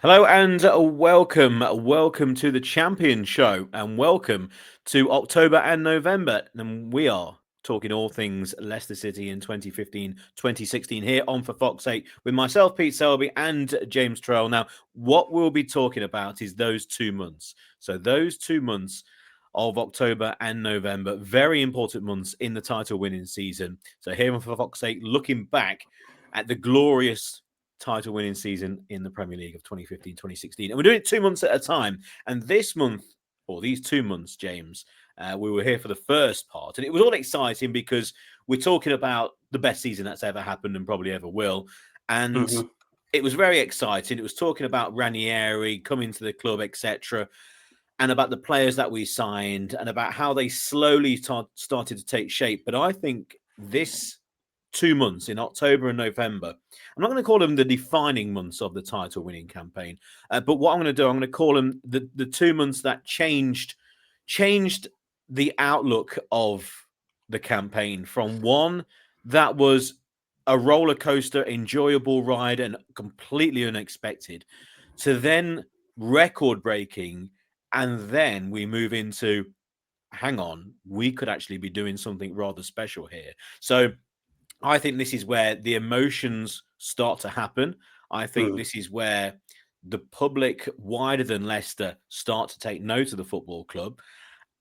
Hello and welcome. Welcome to the Champion Show and welcome to October and November. And we are talking all things Leicester City in 2015-2016 here on For Fox's Sake with myself, Pete Selby, and James Trail. Now, what we'll be talking about is those 2 months. So those 2 months of October and November, very important months in the title winning season. So here on For Fox's Sake, looking back at the glorious title winning season in the Premier League of 2015-2016. And we're doing it 2 months at a time. And this month, or these 2 months, James, we were here for the first part. And it was all exciting because we're talking about the best season that's ever happened and probably ever will. And it was very exciting. It was talking about Ranieri coming to the club, etc., and about the players that we signed and about how they slowly started to take shape. But I think this 2 months in October and November, I'm not going to call them the defining months of the title winning campaign, but what I'm going to do, I'm going to call them the 2 months that changed the outlook of the campaign from one that was a roller coaster, enjoyable ride and completely unexpected to then record breaking. And then we move into, hang on, we could actually be doing something rather special here. So I think this is where the emotions start to happen. I think this is where the public, wider than Leicester, start to take note of the football club.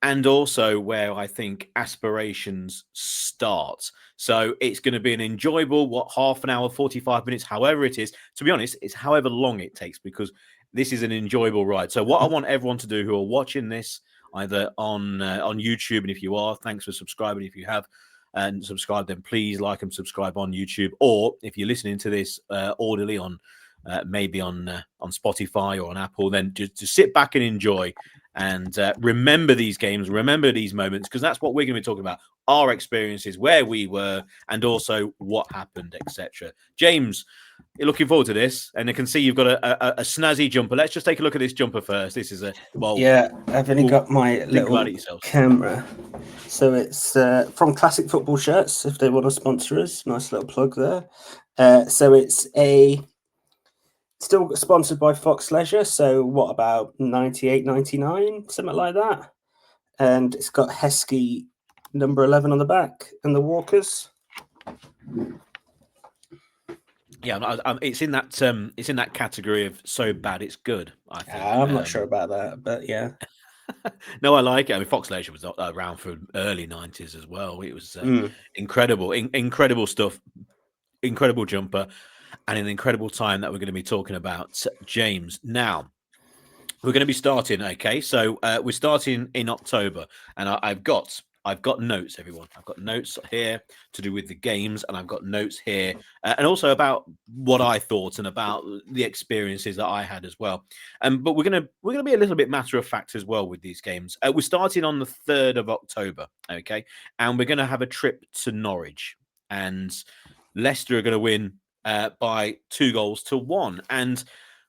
And also where I think aspirations start. So it's going to be an enjoyable, half an hour, 45 minutes, however it is. To be honest, it's however long it takes because this is an enjoyable ride. So what I want everyone to do who are watching this, either on YouTube, and if you are, thanks for subscribing. If you have and subscribe, then please like and subscribe on YouTube. Or if you're listening to this audibly on maybe on Spotify or on Apple, then just sit back and enjoy. And remember these games, remember these moments, because that's what we're going to be talking about. Our experiences, where we were, and also what happened, etc. James, you're looking forward to this, and I can see you've got a snazzy jumper. Let's just take a look at this jumper first. This is I've only got my think about little it yourself. camera. So it's from Classic Football Shirts, if they want to sponsor us. Nice little plug there. So it's still sponsored by Fox Leisure. So what about 98.99, something like that? And it's got Heskey number 11 on the back and the Walkers. Yeah, it's in that category of so bad it's good. I think I'm not sure about that, but yeah. No, I like it. I mean, Fox Leisure was around for early 90s as well. It was incredible, incredible stuff, incredible jumper, and an incredible time that we're going to be talking about, James. Now, we're going to be starting, okay? So we're starting in October, and I've got notes, everyone. I've got notes here to do with the games, and I've got notes here, and also about what I thought and about the experiences that I had as well. But we're gonna be a little bit matter of fact as well with these games. We're starting on the 3rd of October, okay, and we're going to have a trip to Norwich, and Leicester are going to win by 2-1, and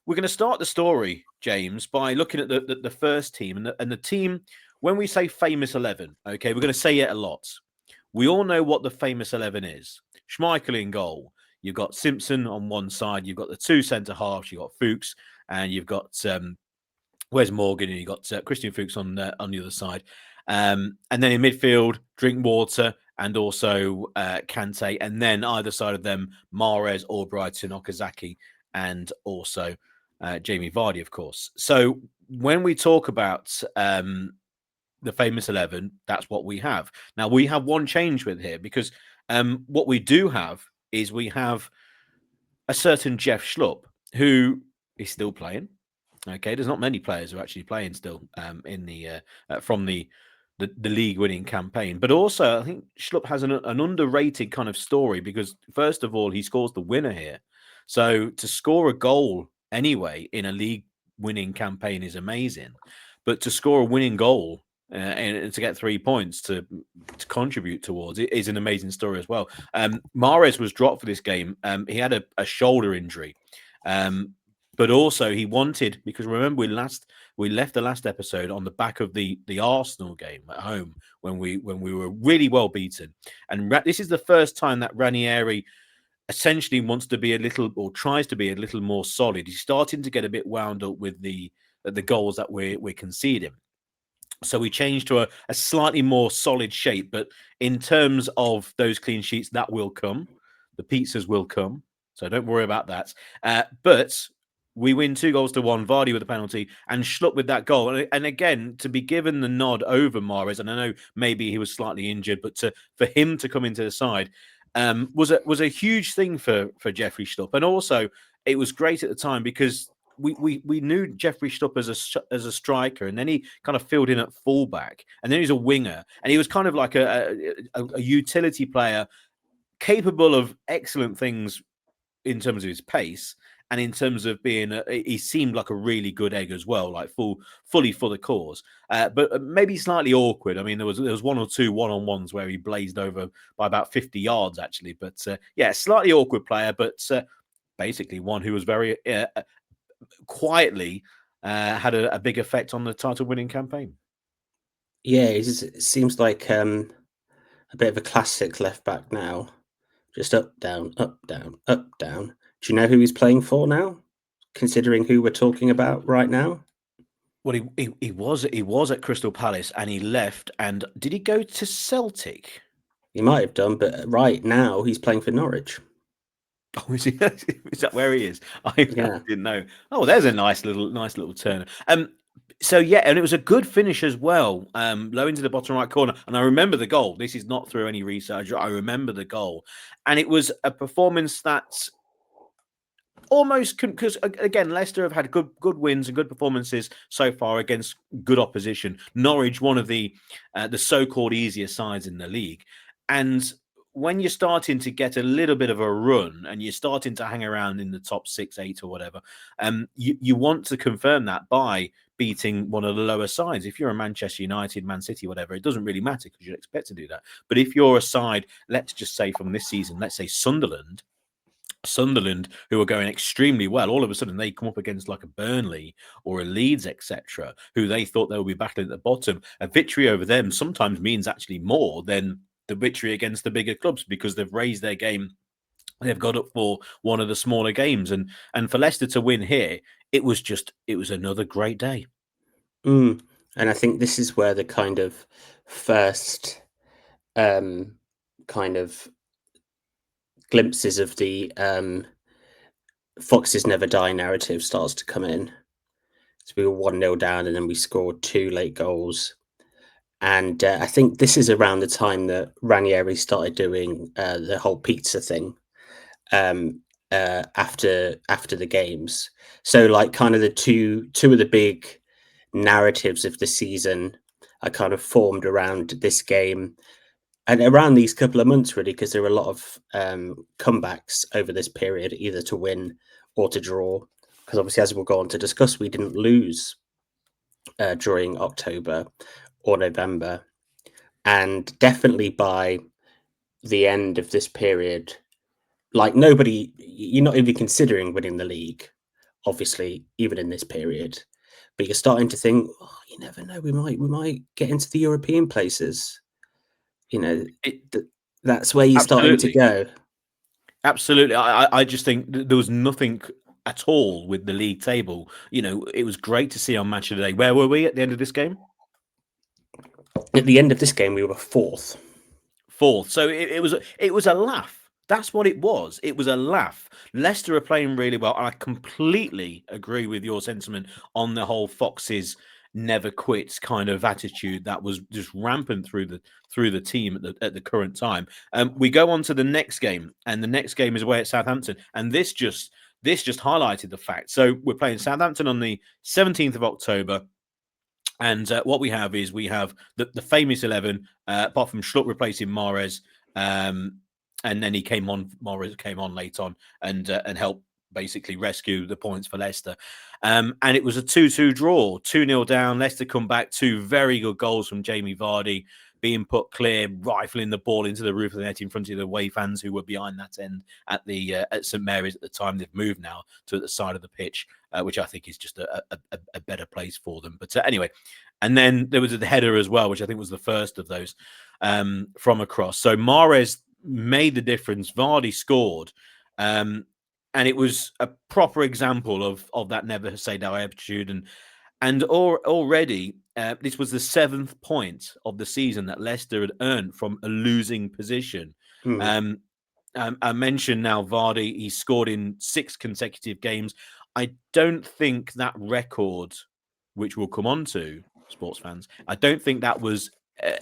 we're going to start the story, James, by looking at the first team and the team. When we say famous 11, okay, we're going to say it a lot. We all know what the famous 11 is. Schmeichel in goal. You've got Simpson on one side. You've got the two centre halves. You've got Fuchs, and you've got where's Morgan, and you've got Christian Fuchs on the other side. And then in midfield, Drinkwater and also Kante, and then either side of them, Mahrez, Albrighton, Okazaki, and also Jamie Vardy, of course. So when we talk about the famous 11, that's what we have. Now, we have one change with here because what we do have is we have a certain Jeff Schlupp who is still playing. Okay, there's not many players who are actually playing still in the from the league-winning campaign. But also, I think Schlupp has an underrated kind of story because, first of all, he scores the winner here. So to score a goal anyway in a league-winning campaign is amazing. But to score a winning goal and to get 3 points to contribute towards it is an amazing story as well. Mahrez was dropped for this game. He had a shoulder injury. But also he wanted, because remember we left the last episode on the back of the Arsenal game at home when we were really well beaten, and this is the first time that Ranieri essentially wants to be a little, or tries to be a little more solid. He's starting to get a bit wound up with the goals that we're conceding. So we changed to a slightly more solid shape. But in terms of those clean sheets, that will come. The pizzas will come. So don't worry about that. But we win 2-1. Vardy with a penalty and Schlupp with that goal. And again, to be given the nod over Mahrez, and I know maybe he was slightly injured, but for him to come into the side was a huge thing for Jeffrey Schlupp. And also, it was great at the time because we knew Jeffrey Schlupp as a striker, and then he kind of filled in at fullback, and then he's a winger, and he was kind of like a utility player, capable of excellent things in terms of his pace and in terms of being. He seemed like a really good egg as well, like fully for the cause, but maybe slightly awkward. I mean, there was one or two one-on-ones where he blazed over by about 50 yards actually, but yeah, slightly awkward player, but basically one who was very quietly had a big effect on the title-winning campaign. Yeah, it seems like a bit of a classic left back now. Just up, down, up, down, up, down. Do you know who he's playing for now? Considering who we're talking about right now? Well, he was at Crystal Palace and he left. And did he go to Celtic? He might have done, but right now he's playing for Norwich. Oh, is he? Is that where he is? I didn't know. Oh, there's a nice little turn. So yeah, and it was a good finish as well. Low into the bottom right corner, and I remember the goal. This is not through any research. I remember the goal, and it was a performance that's almost, because again, Leicester have had good wins and good performances so far against good opposition. Norwich, one of the so-called easier sides in the league, and when you're starting to get a little bit of a run and you're starting to hang around in the top 6, 8 or whatever, you want to confirm that by beating one of the lower sides. If you're a Manchester United, Man City, whatever, it doesn't really matter because you'd expect to do that. But if you're a side, let's just say from this season, let's say Sunderland, who are going extremely well, all of a sudden they come up against like a Burnley or a Leeds, etc., who they thought they would be battling at the bottom. A victory over them sometimes means actually more than the victory against the bigger clubs because they've raised their game. They've got up for one of the smaller games, and for Leicester to win here, it was another great day. And I think this is where the kind of first kind of glimpses of the Foxes never die narrative starts to come in. So we were 1-0 down, and then we scored 2 late goals. And I think this is around the time that Ranieri started doing the whole pizza thing after the games. So like kind of the two of the big narratives of the season are kind of formed around this game and around these couple of months, really, because there were a lot of comebacks over this period, either to win or to draw. Because obviously, as we'll go on to discuss, we didn't lose during October or November. And definitely by the end of this period, like you're not even considering winning the league, obviously, even in this period. But you're starting to think, oh, you never know, we might get into the European places. You know, that's where you're starting to go. Absolutely. I just think there was nothing at all with the league table. You know, it was great to see on Match of the Day. Where were we at the end of this game? At the end of this game, we were fourth. So it was a laugh. That's what it was. It was a laugh. Leicester are playing really well. And I completely agree with your sentiment on the whole Foxes never quits kind of attitude that was just rampant through the team at the current time. We go on to the next game, and the next game is away at Southampton, and this just highlighted the fact. So we're playing Southampton on the 17th of October. And what we have is the famous 11, apart from Schlupp replacing Mahrez, and then Mahrez came on late on and helped basically rescue the points for Leicester. And it was a 2-2 draw, 2-0 down. Leicester come back, 2 very good goals from Jamie Vardy, being put clear, rifling the ball into the roof of the net in front of the away fans who were behind that end at St Mary's at the time. They've moved now to the side of the pitch, which I think is just a better place for them. But anyway, and then there was the header as well, which I think was the first of those from across. So Mahrez made the difference. Vardy scored. And it was a proper example of that never say die attitude. And already this was the 7th point of the season that Leicester had earned from a losing position. I mentioned now Vardy, he scored in 6 consecutive games. I don't think that record, which we'll come on to, sports fans, I don't think that was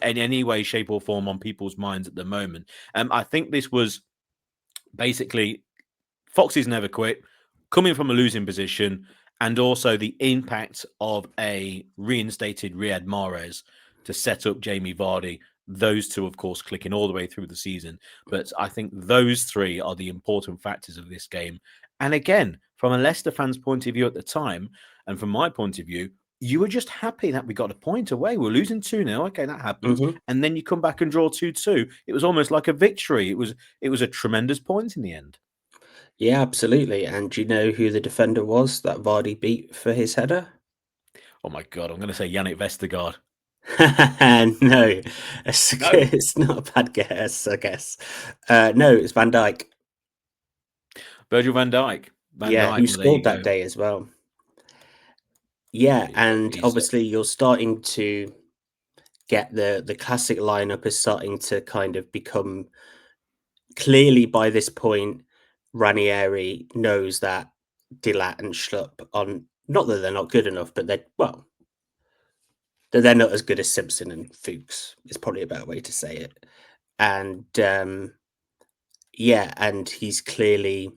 in any way, shape, or form on people's minds at the moment. I think this was basically Foxes never quit, coming from a losing position, and also the impact of a reinstated Riyad Mahrez to set up Jamie Vardy. Those two, of course, clicking all the way through the season. But I think those 3 are the important factors of this game. And again, from a Leicester fan's point of view at the time, and from my point of view, you were just happy that we got a point away. We're losing 2-0. Okay, that happens. And then you come back and draw 2-2. It was almost like a victory. It was a tremendous point in the end. Yeah, absolutely. And do you know who the defender was that Vardy beat for his header? Oh my God, I'm going to say Yannick Vestergaard. No, No, it's not a bad guess, I guess. No, it's Van Dijk. Virgil van Dijk. Yeah, who Well, there you scored that go. day as well. Yeah, and obviously you're starting to get the classic lineup is starting to kind of become clearly by this point. Ranieri knows that Dilat and Schlupp on not that they're not good enough, but they're not as good as Simpson and Fuchs. Is probably a better way to say it. And yeah, and he's clearly.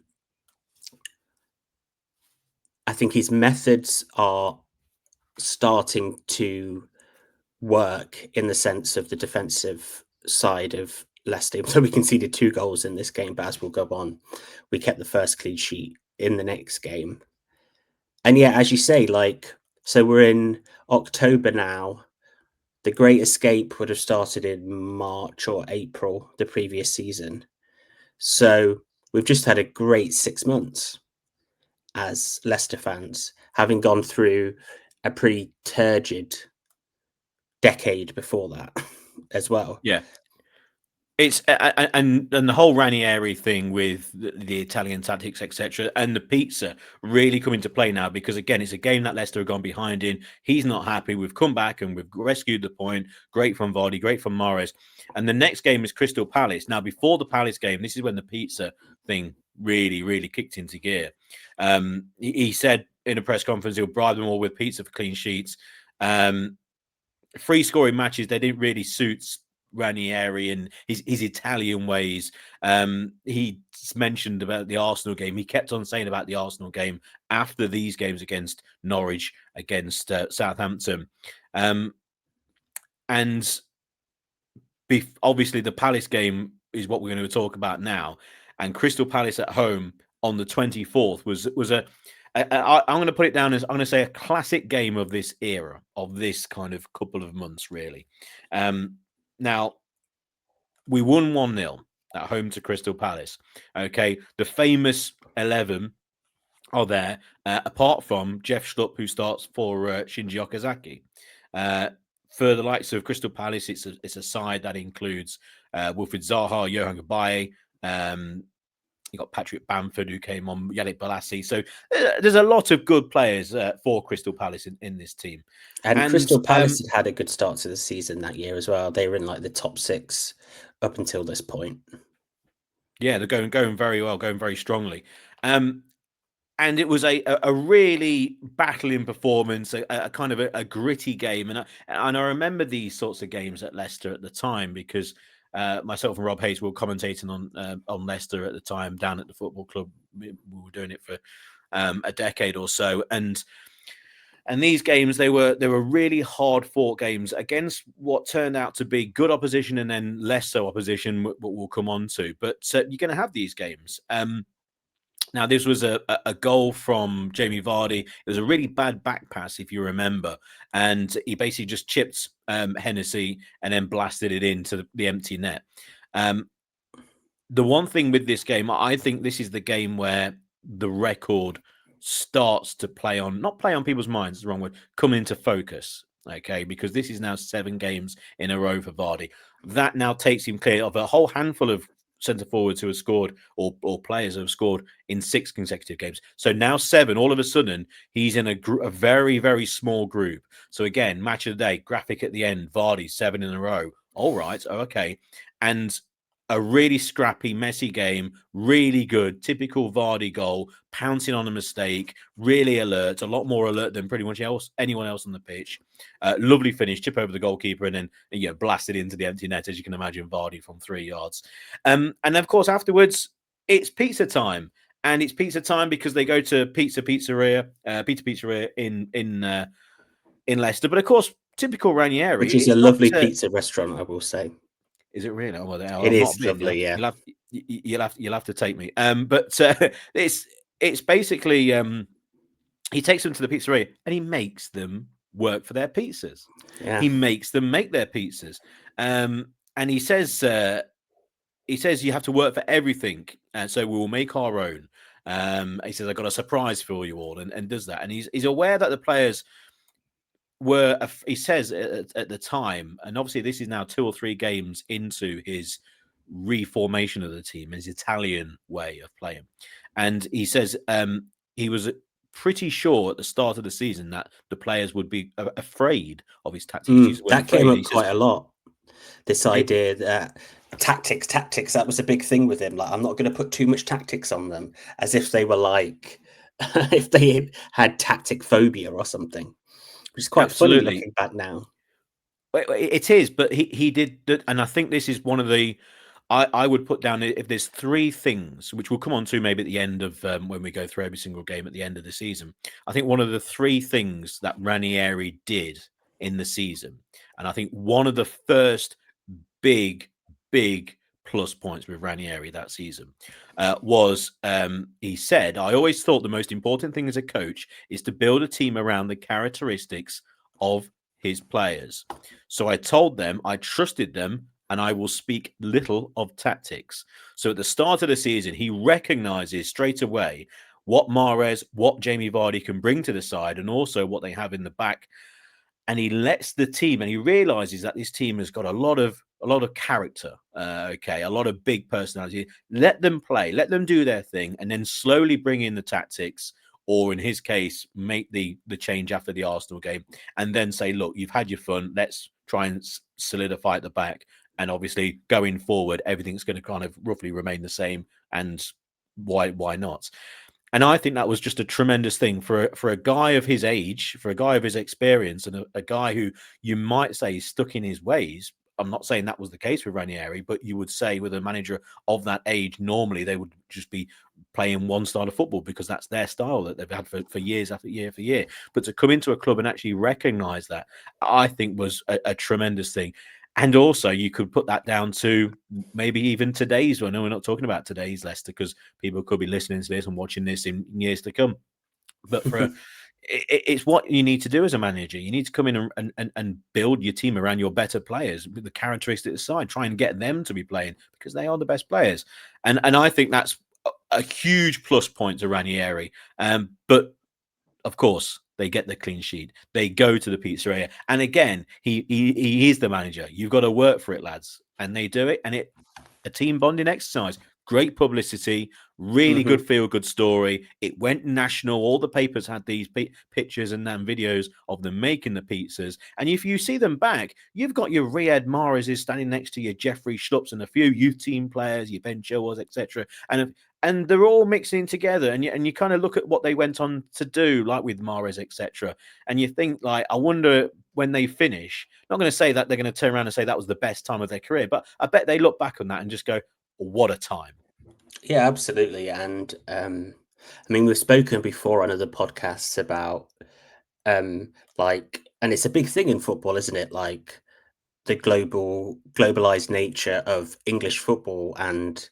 I think his methods are starting to work in the sense of the defensive side of Leicester. So we conceded 2 goals in this game, but as we'll go on, we kept the first clean sheet in the next game. And yeah, as you say, so we're in October now. The Great Escape would have started in March or April the previous season. So we've just had a great 6 months as Leicester fans, having gone through a pretty turgid decade before that as well. Yeah. It's and the whole Ranieri thing with the Italian tactics, etc., and the pizza really come into play now because again, it's a game that Leicester have gone behind in. He's not happy. We've come back and we've rescued the point. Great from Vardy, great from Morris. And the next game is Crystal Palace. Now, before the Palace game, this is when the pizza thing really, really kicked into gear. He said in a press conference he'll bribe them all with pizza for clean sheets. Free scoring matches, they didn't really suit Ranieri and his Italian ways. He mentioned about the Arsenal game. He kept on saying about the Arsenal game after these games against Norwich, against Southampton. And obviously the Palace game is what we're going to talk about now. And Crystal Palace at home on the 24th was I'm going to put it down as, I'm going to say, a classic game of this era, of this kind of couple of months, really. Now, we won 1-0 at home to Crystal Palace. Okay, the famous 11 are there, apart from Jeff Schlupp, who starts for Shinji Okazaki. For the likes of Crystal Palace, it's a side that includes Wilfried Zaha, Johan Gabaye, you got Patrick Bamford, who came on, Yannick Bolasie. So there's a lot of good players for Crystal Palace in this team. And Crystal Palace had a good start to the season that year as well. They were in the top 6 up until this point. Yeah, they're going very well, going very strongly. And it was a really battling performance, a kind of a gritty game. And I remember these sorts of games at Leicester at the time because myself and Rob Hayes were commentating on Leicester at the time down at the football club. We were doing it for a decade or so, and these games they were really hard fought games against what turned out to be good opposition and then less so opposition, what we'll come on to. But you're going to have these games. Now, this was a goal from Jamie Vardy. It was a really bad back pass, if you remember. And he basically just chipped Hennessy and then blasted it into the empty net. The one thing with this game, I think this is the game where the record starts to not play on people's minds, is the wrong word, come into focus. Okay, because this is now 7 games in a row for Vardy. That now takes him clear of a whole handful of centre forwards who have scored, or players who have scored in 6 consecutive games. So now 7. All of a sudden, he's in a very, very small group. So again, match of the day, graphic at the end, Vardy 7 in a row. All right, okay, and a really scrappy, messy game, really good, typical Vardy goal, pouncing on a mistake, really alert, a lot more alert than pretty much anyone else on the pitch. Lovely finish, chip over the goalkeeper, and then blasted into the empty net, as you can imagine, Vardy from 3 yards. And of course, afterwards, it's pizza time. And it's pizza time because they go to Pizzeria in Leicester. But of course, typical Ranieri, which is a it's not. lovely pizza restaurant, I will say. Is it really? Oh, well, It I've not is been. lovely, yeah. You'll have to take me. But it's basically he takes them to the pizzeria and he makes them work for their pizzas. Yeah. He makes them make their pizzas, and he says you have to work for everything, and so we will make our own. He says, "I got a surprise for you all," and does that, and he's aware that the players were, he says at the time, and obviously this is now 2 or 3 games into his reformation of the team, his Italian way of playing, and he says he was pretty sure at the start of the season that the players would be afraid of his tactics. That came up quite a lot. This idea that tactics, that was a big thing with him. Like, I'm not going to put too much tactics on them, as if they were like, if they had tactic phobia or something, which is quite funny looking back now. It is, but he did, and I think this is one of the. I would put down, if there's 3 things, which we'll come on to maybe at the end of when we go through every single game at the end of the season. I think one of the 3 things that Ranieri did in the season, and I think one of the first big plus points with Ranieri that season was he said, "I always thought the most important thing as a coach is to build a team around the characteristics of his players. So I told them I trusted them and I will speak little of tactics." So at the start of the season, he recognizes straight away what Mahrez, what Jamie Vardy can bring to the side, and also what they have in the back. And he lets the team, and he realizes that this team has got a lot of character, a lot of big personality. Let them play, let them do their thing, and then slowly bring in the tactics, or in his case, make the change after the Arsenal game, and then say, "Look, you've had your fun. Let's try and solidify at the back." And obviously, going forward, everything's going to kind of roughly remain the same. And why not? And I think that was just a tremendous thing for a guy of his age, for a guy of his experience, and a guy who you might say is stuck in his ways. I'm not saying that was the case with Ranieri, but you would say with a manager of that age, normally they would just be playing one style of football because that's their style that they've had for years after year. But to come into a club and actually recognize that, I think was a tremendous thing. And also, you could put that down to maybe even today's one. No, we're not talking about today's Leicester because people could be listening to this and watching this in years to come. But it's what you need to do as a manager. You need to come in and build your team around your better players with the characteristics aside. Try and get them to be playing because they are the best players. And I think that's a huge plus point to Ranieri. But of course, they get the clean sheet. They go to the pizzeria, and again, he is the manager. You've got to work for it, lads, and they do it. And a team bonding exercise. Great publicity, really good feel-good story. It went national. All the papers had these pictures and then videos of them making the pizzas. And if you see them back, you've got your Riyad Mahrez standing next to your Jeffrey Schlupp's and a few youth team players, your Ben Chilwells, etc. And they're all mixing together. And you kind of look at what they went on to do, like with Mahrez, etc. And you think, like, I wonder when they finish. Not going to say that they're going to turn around and say that was the best time of their career, but I bet they look back on that and just go, what a time. Yeah, absolutely. And I mean, we've spoken before on other podcasts about like, and it's a big thing in football, isn't it? Like the globalized nature of English football and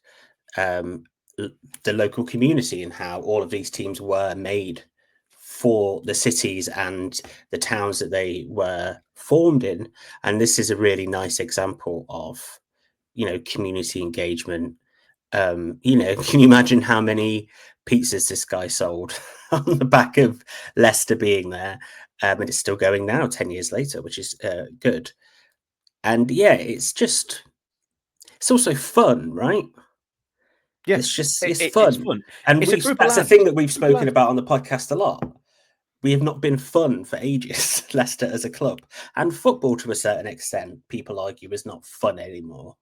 the local community, and how all of these teams were made for the cities and the towns that they were formed in. And this is a really nice example of, community engagement. Can you imagine how many pizzas this guy sold on the back of Leicester being there? And it's still going now, 10 years later, which is good. And yeah, it's also fun, right? Yeah, it's it's fun. fun. And It's a group of that's a lads. thing that we've Group of spoken lads. about on the podcast a lot. We have not been fun for ages, Leicester as a club. And football, to a certain extent, people argue is not fun anymore,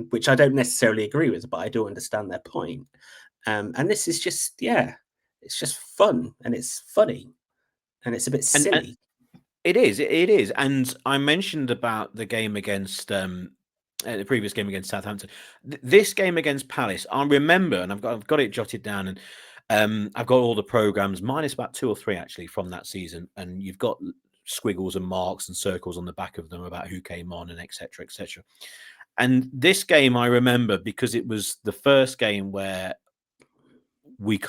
which I don't necessarily agree with, but I do understand their point. And this is just, it's just fun and it's funny and it's a bit And silly. it is. And I mentioned about the game against the previous game against Southampton. This game against Palace, I remember, and I've got it jotted down, and I've got all the programs, minus about 2 or 3 actually from that season, and you've got squiggles and marks and circles on the back of them about who came on and etc. etc. And this game I remember because it was the first game where we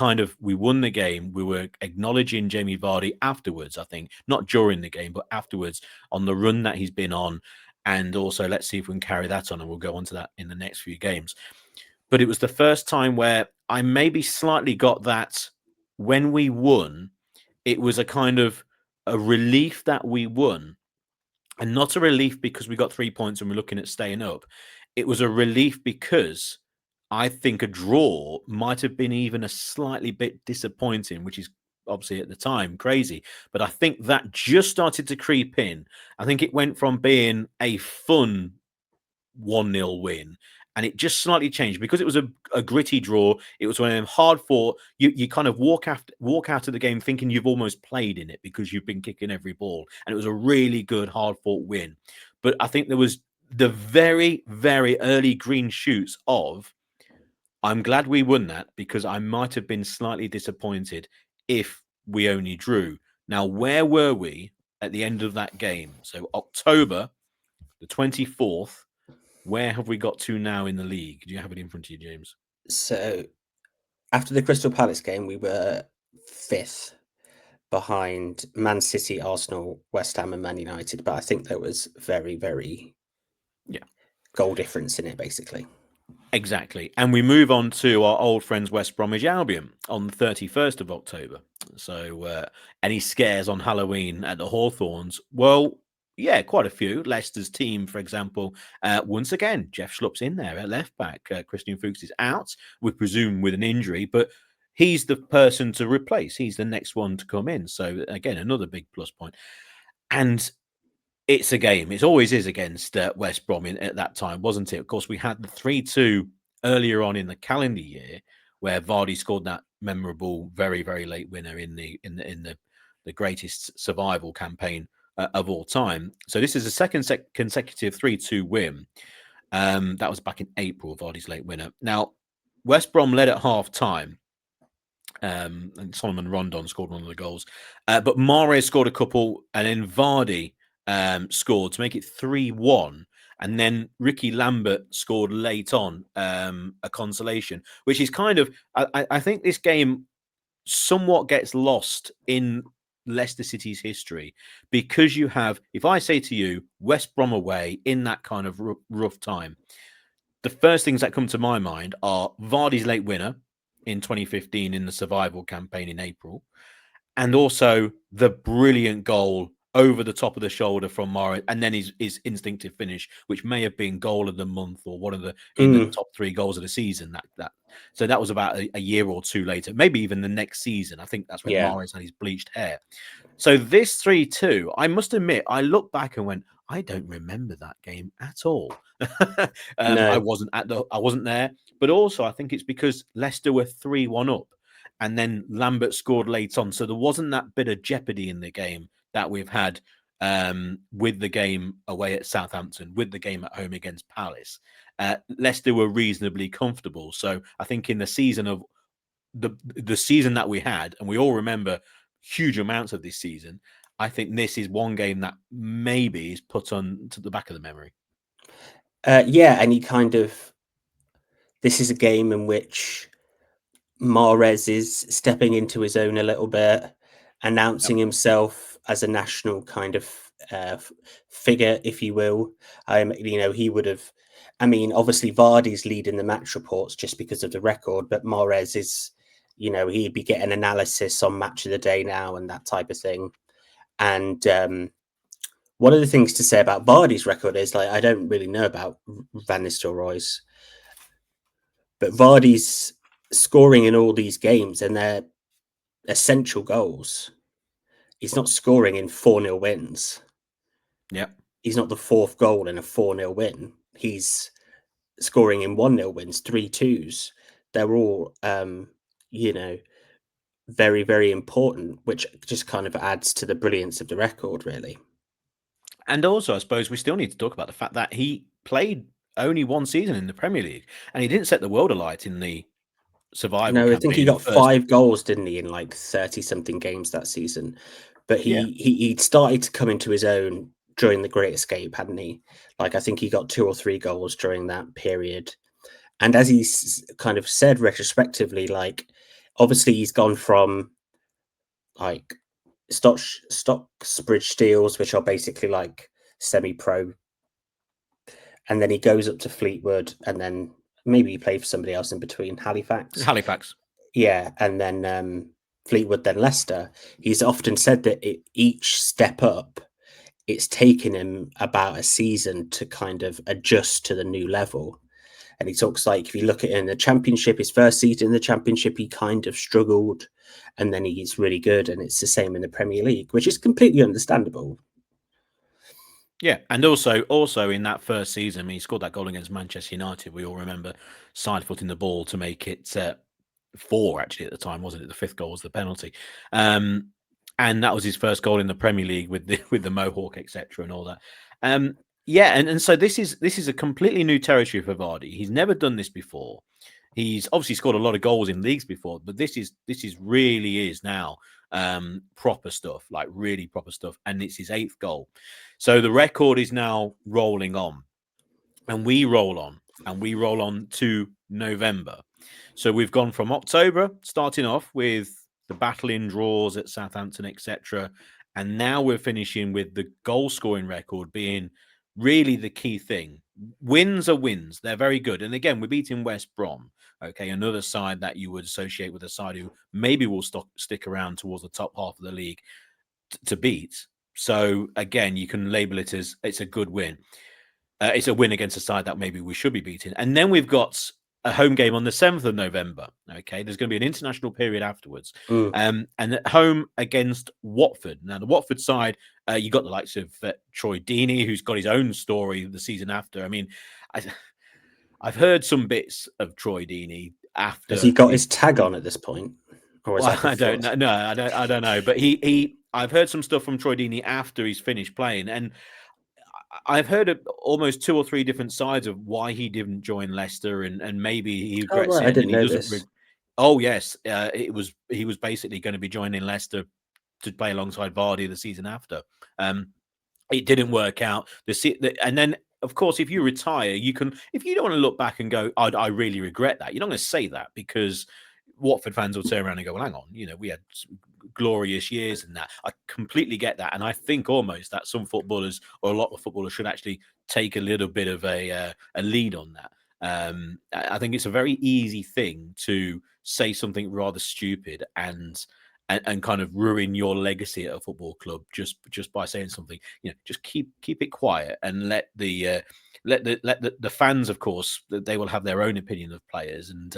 won the game. We were acknowledging Jamie Vardy afterwards, I think, not during the game, but afterwards on the run that he's been on. And also, let's see if we can carry that on, and we'll go on to that in the next few games. But it was the first time where I maybe slightly got that when we won, it was a kind of a relief that we won, and not a relief because we got 3 points and we're looking at staying up. It was a relief because I think a draw might have been even a slightly bit disappointing, which is obviously at the time crazy. But I think that just started to creep in. I think it went from being a fun 1-0 win, and it just slightly changed because it was a gritty draw. It was one of them hard fought. You kind of walk out of the game thinking you've almost played in it because you've been kicking every ball, and it was a really good hard fought win. But I think there was the very, very early green shoots of I'm glad we won that because I might have been slightly disappointed if we only drew. Now, where were we at the end of that game? So October the 24th. Where have we got to now in the league? Do you have it in front of you, James? So after the Crystal Palace game, we were 5th behind Man City, Arsenal, West Ham, and Man United. But I think there was very, very goal difference in it, basically. Exactly. And we move on to our old friends West Bromwich Albion on the 31st of October. So any scares on Halloween at the Hawthorns? Well, yeah, quite a few. Leicester's team, for example, once again, Jeff Schlupp's in there at left back. Christian Fuchs is out, we presume with an injury, but he's the person to replace. He's the next one to come in. So again, another big plus point. And it's a game. It always is against West Brom at that time, wasn't it? Of course, we had the 3-2 earlier on in the calendar year, where Vardy scored that memorable, very, very late winner in the greatest survival campaign of all time. So this is a second consecutive 3-2 win. That was back in April, Vardy's late winner. Now, West Brom led at half time. And Solomon Rondon scored one of the goals. But Mahrez scored a couple, and then Vardy scored to make it 3-1. And then Ricky Lambert scored late on a consolation, which is kind of, I think this game somewhat gets lost in Leicester City's history because you have, if I say to you, West Brom away in that kind of rough time, the first things that come to my mind are Vardy's late winner in 2015 in the survival campaign in April, and also the brilliant goal over the top of the shoulder from Morris, and then his instinctive finish, which may have been goal of the month or one of the in the top 3 goals of the season. So that was about a year or two later, maybe even the next season. I think that's when Morris had his bleached hair. So this 3-2, I must admit, I look back and went, I don't remember that game at all. No. I wasn't there, but also I think it's because Leicester were 3-1 up, and then Lambert scored late on, so there wasn't that bit of jeopardy in the game that we've had with the game away at Southampton, with the game at home against Palace. Leicester were reasonably comfortable, so I think in the season of the season that we had, and we all remember huge amounts of this season, I think this is one game that maybe is put on to the back of the memory. Yeah, and this is a game in which Mahrez is stepping into his own a little bit, announcing himself as a national kind of figure, if you will. He would have. I mean, obviously Vardy's leading the match reports just because of the record, but Mahrez is, he'd be getting analysis on Match of the Day now and that type of thing. And one of the things to say about Vardy's record is, I don't really know about Van Nistelrooy's, But Vardy's scoring in all these games, and they're essential goals. He's not scoring in 4-0 wins. Yeah. He's not the fourth goal in a 4-0 win. He's scoring in 1-0 wins, 3-2s. They're all, you know, very, very important, which just kind of adds to the brilliance of the record, really. And also, I suppose we still need to talk about the fact that he played only one season in the Premier League, and he didn't set the world alight in the survival No, I think campaign he in the got first. 5 goals, didn't he, in like 30-something games that season? But Yeah. he'd started to come into his own during the Great Escape, hadn't he? Like, I think he got 2 or 3 goals during that period. And as he's kind of said retrospectively, like, obviously he's gone from like Stocksbridge Steels, which are basically like semi-pro, and then he goes up to Fleetwood, and then maybe he played for somebody else in between, Halifax. Halifax. Yeah, and then Fleetwood, then Leicester. He's often said that each step up, it's taken him about a season to kind of adjust to the new level. And he talks like, if you look at it in the Championship, his first season in the Championship, he kind of struggled, and then he's really good. And it's the same in the Premier League, which is completely understandable. Yeah, and also in that first season, I mean, he scored that goal against Manchester United. We all remember side footing the ball to make it 4 actually at the time, wasn't it? The 5th goal was the penalty, and that was his first goal in the Premier League with the Mohawk, etc., and all that. Yeah, and so this is a completely new territory for Vardy. He's never done this before. He's obviously scored a lot of goals in leagues before, but this is really is now proper stuff, like really proper stuff, and it's his 8th goal. So the record is now rolling on, and we roll on, to November. So we've gone from October, starting off with the battling draws at Southampton, etc., and now we're finishing with the goal scoring record being really the key thing. Wins are wins; they're very good. And again, we're beating West Brom. Okay, another side that you would associate with a side who maybe will stick around towards the top half of the league to beat. So again, you can label it as it's a good win. It's a win against a side that maybe we should be beating. And then we've got a home game on the 7th of November. Okay, there's going to be an international period afterwards. And at home against Watford. Now, the Watford side, you got the likes of Troy Deeney, who's got his own story the season after. I mean, I've heard some bits of Troy Deeney after. Has he got his tag on at this point? Or is Well, that I before? don't know. No, I don't know. But I've heard some stuff from Troy Deeney after he's finished playing, and I've heard almost 2 or 3 different sides of why he didn't join Leicester, and maybe he Oh, regrets right. it, I and then didn't he know doesn't. this. Oh yes, he was basically going to be joining Leicester to play alongside Vardy the season after. It didn't work out. And then of course, if you retire, you can. If you don't want to look back and go, I really regret that. You're not going to say that because Watford fans will turn around and go, well, hang on, we had glorious years and that. I completely get that. And I think almost that some footballers or a lot of footballers should actually take a little bit of a lead on that. I think it's a very easy thing to say something rather stupid and kind of ruin your legacy at a football club just by saying something. Just keep it quiet and let the fans, of course, they will have their own opinion of players, and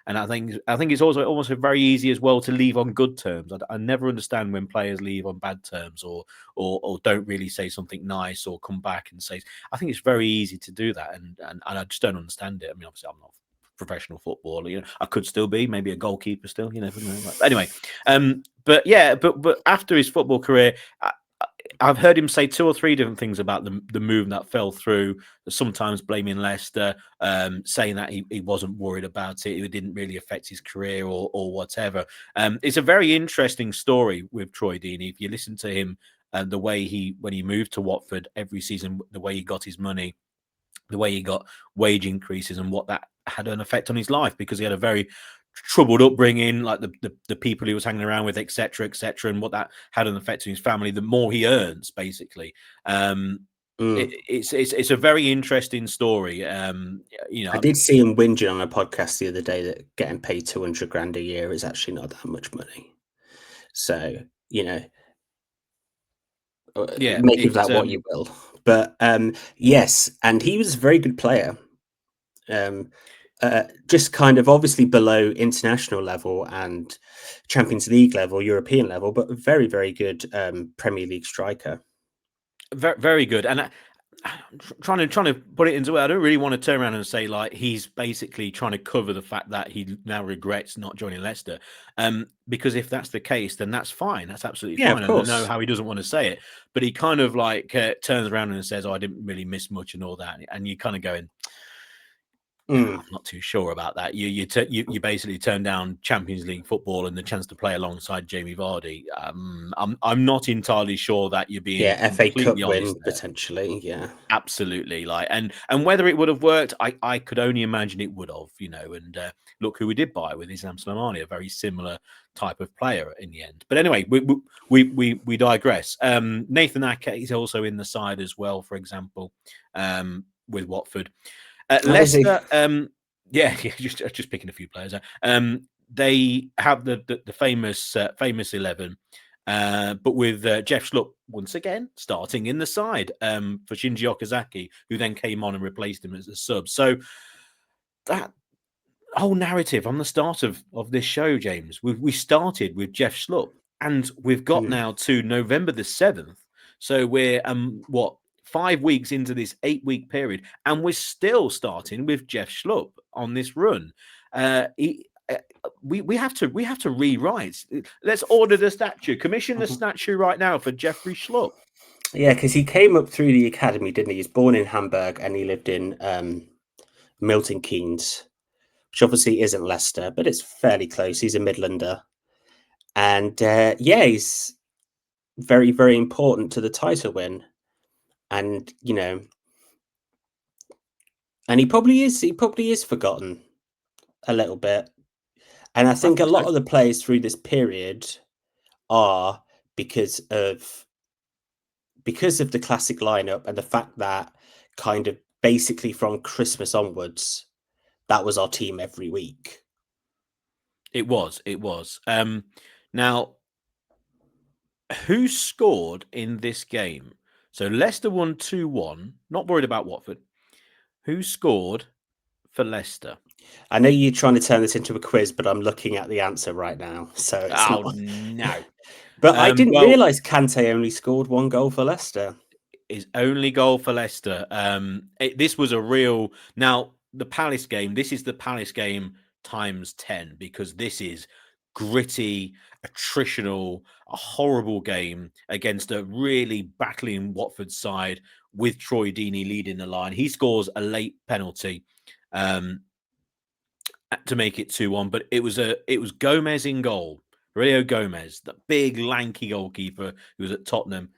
I think it's also almost very easy as well to leave on good terms. I never understand when players leave on bad terms or don't really say something nice or come back and say. I think it's very easy to do that, and I just don't understand it. I mean, obviously, I'm not professional footballer. I could still be maybe a goalkeeper still. But anyway, but yeah, but after his football career, I've heard him say 2 or 3 different things about the move that fell through. Sometimes blaming Leicester, saying that he wasn't worried about it. It didn't really affect his career or whatever. It's a very interesting story with Troy Deeney. If you listen to him and the way when he moved to Watford every season, the way he got his money, the way he got wage increases and what that had an effect on his life because he had a very troubled upbringing, like the people he was hanging around with, etc., and what that had an effect on his family. The more he earns, basically, it's a very interesting story. I did see him whinging on a podcast the other day that getting paid 200 grand a year is actually not that much money. So yeah, make of that what you will. But yes, and he was a very good player. just kind of obviously below international level and Champions League level, European level, but a very, very good Premier League striker. Very, very good. And trying to put it into it, I don't really want to turn around and say like he's basically trying to cover the fact that he now regrets not joining Leicester. Because if that's the case, then that's fine. That's absolutely Yeah, of fine. And I know course. how he doesn't want to say it, but he kind of like turns around and says, "Oh, I didn't really miss much and all that." And you kind of going, I'm not too sure about that. You basically turn down Champions League football and the chance to play alongside Jamie Vardy. I'm not entirely sure that you're being Yeah, FA Cup completely honest win there. potentially. Yeah. Absolutely, like and whether it would have worked, I could only imagine it would have, you know. And look who we did buy with Islam Slimani, a very similar type of player in the end. But anyway, we digress. Nathan Ake is also in the side as well, for example, with Watford. Oh, is he? Leicester, yeah, just picking a few players. They have the famous 11. But with Jeff Schlupp once again starting in the side for Shinji Okazaki, who then came on and replaced him as a sub. So that whole narrative on the start of this show, James, we started with Jeff Schlupp, and we've got now to November the 7th. So we're what 5 weeks into this 8-week period, and we're still starting with Jeff Schlupp on this run. We have to rewrite. Let's order the statue. Commission the statue right now for Jeffrey Schlupp. Yeah, because he came up through the academy, didn't he? He was born in Hamburg and he lived in Milton Keynes, which obviously isn't Leicester, but it's fairly close. He's a Midlander. And yeah, he's very, very important to the title win. And, you know, and he probably is forgotten a little bit. And I think a lot of the players through this period are because of the classic lineup and the fact that kind of basically from Christmas onwards, that was our team every week. It was. Now, who scored in this game? So Leicester won 2-1. Not worried about Watford. Who scored for Leicester? I know you're trying to turn this into a quiz, but I'm looking at the answer right now. So it's Oh, not. no. But I didn't Well, realise Kante only scored 1 goal for Leicester. his only goal for Leicester. This was a real. Now, the Palace game, this is the Palace game times 10, because this is gritty, attritional, a horrible game against a really battling Watford side with Troy Deeney leading the line. He scores a late penalty to make it 2-1, but it was Gomez in goal. Rio Gomez, the big lanky goalkeeper who was at Tottenham.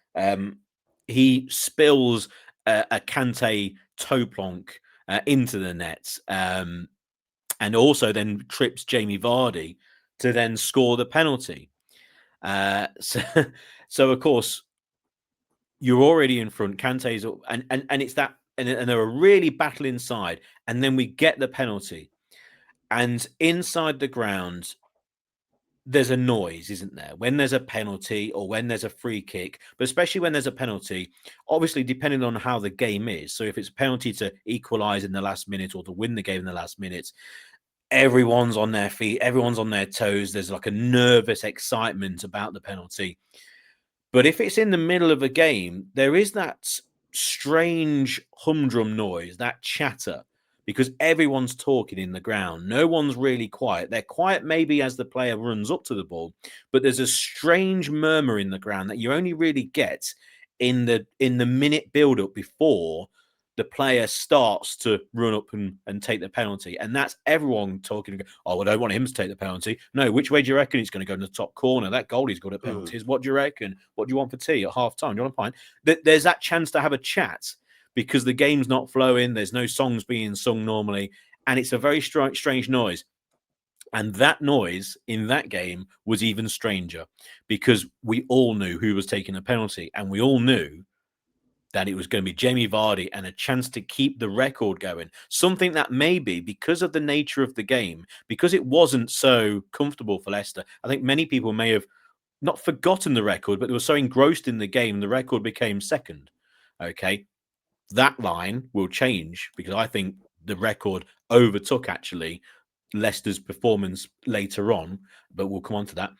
He spills a Kante toe plonk into the net, and also then trips Jamie Vardy to then score the penalty. So of course you're already in front. Kante's and it's that, and they're a really battle inside, and then we get the penalty, and inside the ground there's a noise, isn't there? When there's a penalty or when there's a free kick, but especially when there's a penalty, obviously depending on how the game is. So if it's a penalty to equalize in the last minute or to win the game in the last minute, everyone's on their feet, everyone's on their toes. There's like a nervous excitement about the penalty. But if it's in the middle of a game, there is that strange humdrum noise, that chatter, because everyone's talking in the ground. No one's really quiet. They're quiet maybe as the player runs up to the ball, but there's a strange murmur in the ground that you only really get in the minute build up before the player starts to run up and take the penalty. And that's everyone talking. Oh, I don't want him to take the penalty. No, which way do you reckon he's going to go in the top corner? That goalie's good at penalties. What do you reckon? What do you want for tea at half time? Do you want a pint? There's that chance to have a chat because the game's not flowing. There's no songs being sung normally. And it's a very strange noise. And that noise in that game was even stranger because we all knew who was taking the penalty, and we all knew that it was going to be Jamie Vardy and a chance to keep the record going. Something that maybe because of the nature of the game, because it wasn't so comfortable for Leicester, I think many people may have not forgotten the record, but they were so engrossed in the game, the record became second. Okay. That line will change because I think the record overtook actually Leicester's performance later on, but we'll come on to that.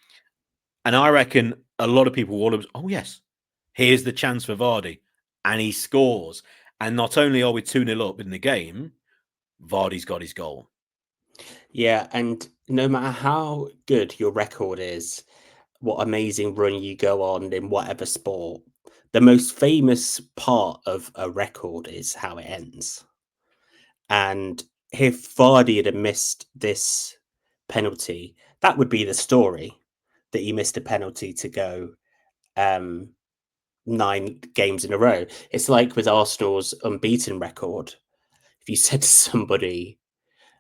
And I reckon a lot of people will have, oh yes, here's the chance for Vardy, and he scores. And not only are we 2-0 up in the game, Vardy's got his goal. Yeah, and no matter how good your record is, what amazing run you go on in whatever sport, the most famous part of a record is how it ends. And if Vardy had missed this penalty, that would be the story, that he missed a penalty to go 9 games in a row. It's like with Arsenal's unbeaten record. If you said to somebody,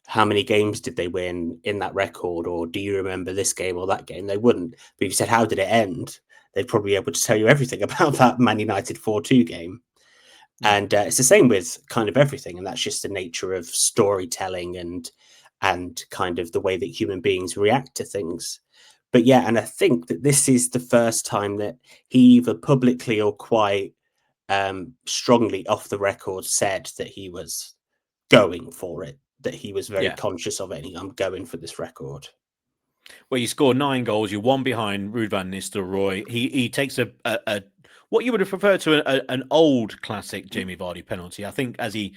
how many games did they win in that record, or do you remember this game or that game, they wouldn't. But if you said, how did it end, they'd probably be able to tell you everything about that Man United 4-2 game. And it's the same with kind of everything, and that's just the nature of storytelling and kind of the way that human beings react to things. But yeah, and I think that this is the first time that he either publicly or quite strongly off the record said that he was going for it, that he was very conscious of it. I'm going for this record. Well, you scored 9 goals. You're one behind Ruud van Nistelrooy. He takes a what you would have referred to an old classic Jamie Vardy penalty. I think as he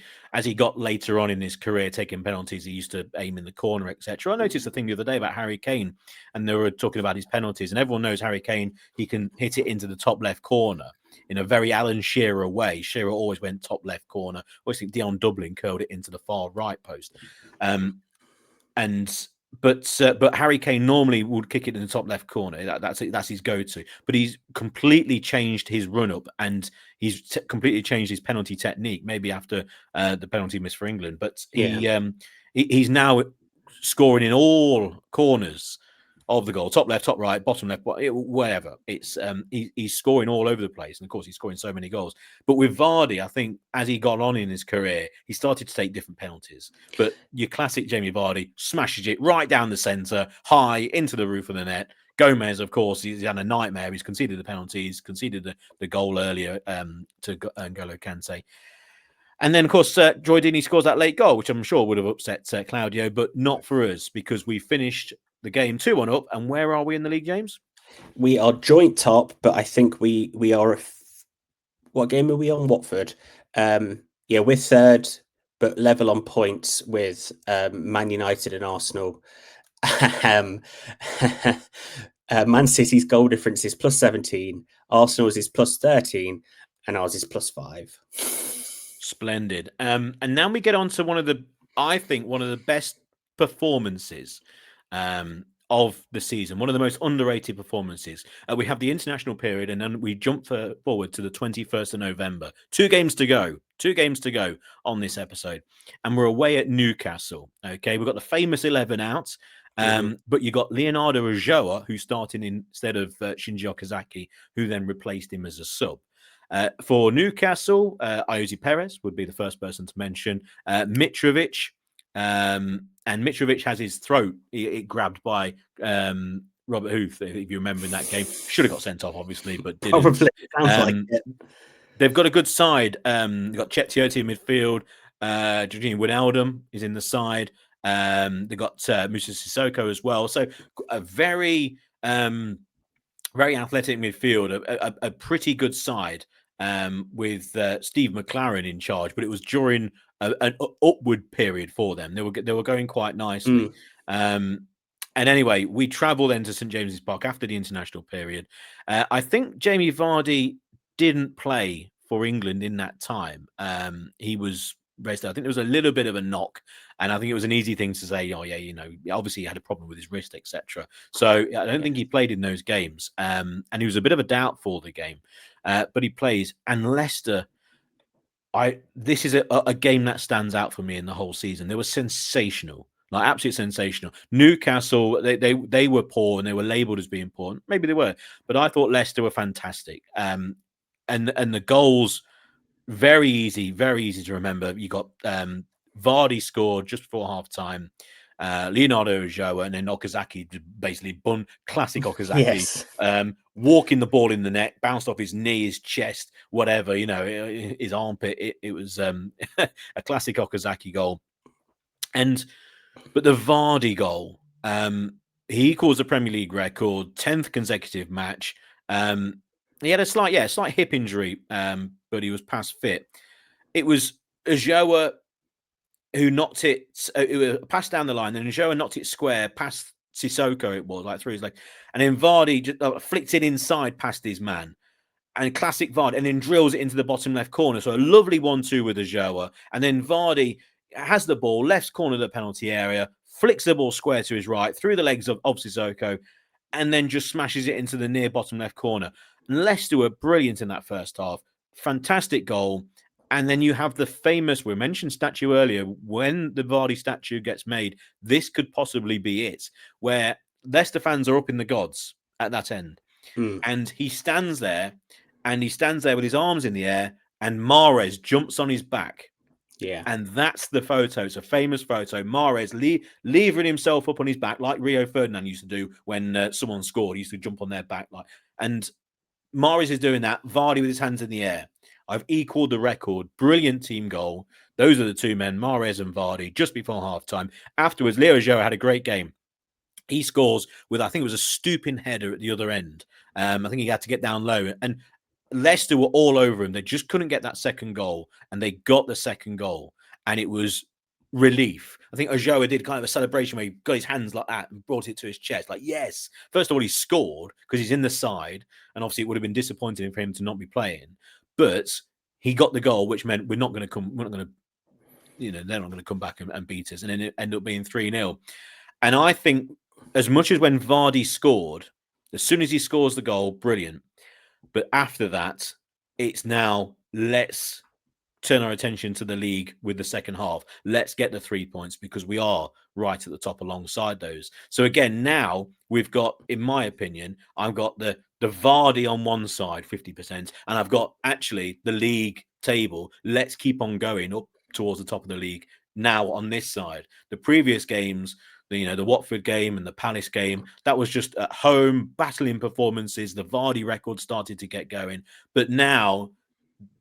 got later on in his career taking penalties, he used to aim in the corner, etc. I noticed a thing the other day about Harry Kane, and they were talking about his penalties, and everyone knows Harry Kane. He can hit it into the top left corner in a very Alan Shearer way. Shearer always went top left corner. I always think Dion Dublin curled it into the far right post. But Harry Kane normally would kick it in the top left corner. That's his go-to. But he's completely changed his run-up, and he's completely changed his penalty technique. Maybe after the penalty miss for England, but he's now scoring in all corners of the goal, top left, top right, bottom left, wherever. It's he's scoring all over the place, and of course he's scoring so many goals. But with Vardy, I think as he got on in his career, he started to take different penalties. But your classic Jamie Vardy smashes it right down the centre, high into the roof of the net. Gomez, of course, he's had a nightmare. He's conceded the penalty. He's conceded the goal earlier to N'Golo Kante. And then, of course, Troy Deeney scores that late goal, which I'm sure would have upset Claudio, but not for us, because we finished the game 2-1 up. And where are we in the league, James? We are joint top, but I think we are. What game are we on? Watford. Yeah, we're third, but level on points with Man United and Arsenal. Man City's goal difference is +17. Arsenal's is +13, and ours is +5. Splendid. And now we get on to one of the best performances of the season, one of the most underrated performances. We have the international period, and then we jump forward to the 21st of November. 2 games to go on this episode, and we're away at Newcastle. Okay, we've got the famous 11 out, but you got Leonardo Ulloa, who's starting instead of Shinji Okazaki, who then replaced him as a sub. For Newcastle, Ayoze Perez would be the first person to mention. Mitrovic, and Mitrovic has his throat it grabbed by Robert Huth, if you remember in that game. Should have got sent off, obviously, but didn't. Probably sounds like it. They've got a good side. They've got Chet Tiote in midfield. Jorginho Wijnaldum is in the side. They've got Musa Sissoko as well. So a very athletic midfield, a pretty good side with Steve McLaren in charge, but it was during an upward period for them. They were going quite nicely. And anyway, we travel then to St James's Park after the international period. I think Jamie Vardy didn't play for England in that time. He was rested. I think there was a little bit of a knock, and I think it was an easy thing to say, oh yeah, obviously he had a problem with his wrist, etc. So I don't think he played in those games, and he was a bit of a doubt for the game, but he plays. And Leicester, this is a game that stands out for me in the whole season. They were sensational, like absolutely sensational. Newcastle, they were poor and they were labelled as being poor. Maybe they were, but I thought Leicester were fantastic. And the goals, very easy to remember. You got Vardy scored just before half time. Leonardo Ulloa, and then Okazaki basically classic Okazaki, Yes. Walking the ball in the net, bounced off his knee, his chest, whatever, his armpit. It was a classic Okazaki goal. But the Vardy goal, he equals a Premier League record, 10th consecutive match. He had a slight hip injury, but he was past fit. It was Ajoa who knocked it, it was passed down the line, and Ajoa knocked it square past Sissoko, it was like through his leg. And then Vardy just flicked it inside past his man. And classic Vardy, and then drills it into the bottom left corner. So a lovely 1-2 with Ajoa. And then Vardy has the ball, left corner of the penalty area, flicks the ball square to his right, through the legs of Sissoko, and then just smashes it into the near bottom left corner. And Leicester were brilliant in that first half. Fantastic goal. And then you have the famous, we mentioned statue earlier, when the Vardy statue gets made, this could possibly be it, where Leicester fans are up in the gods at that end. And he stands there, with his arms in the air, and Mahrez jumps on his back. Yeah. And that's the photo. It's a famous photo. Mahrez levering himself up on his back, like Rio Ferdinand used to do when someone scored. He used to jump on their back. And Mahrez is doing that. Vardy with his hands in the air. I've equaled the record. Brilliant team goal. Those are the two men, Mahrez and Vardy, just before halftime. Afterwards, Leo Ajoa had a great game. He scores with, I think it was a stooping header at the other end. I think he had to get down low. And Leicester were all over him. They just couldn't get that second goal. And they got the second goal. And it was relief. I think Ajoa did kind of a celebration where he got his hands like that and brought it to his chest. Like, yes. First of all, he scored because he's in the side. And obviously, it would have been disappointing for him to not be playing. But he got the goal, which meant they're not going to come back and beat us. And then it ended up being 3-0. And I think, as much as when Vardy scored, as soon as he scores the goal, brilliant. But after that, it's now, let's turn our attention to the league with the second half. Let's get the 3 points because we are right at the top alongside those. So again, now we've got, in my opinion, I've got the Vardy on one side, 50%, and I've got actually the league table. Let's keep on going up towards the top of the league now on this side. The previous games, the Watford game and the Palace game, that was just at home, battling performances. The Vardy record started to get going. But now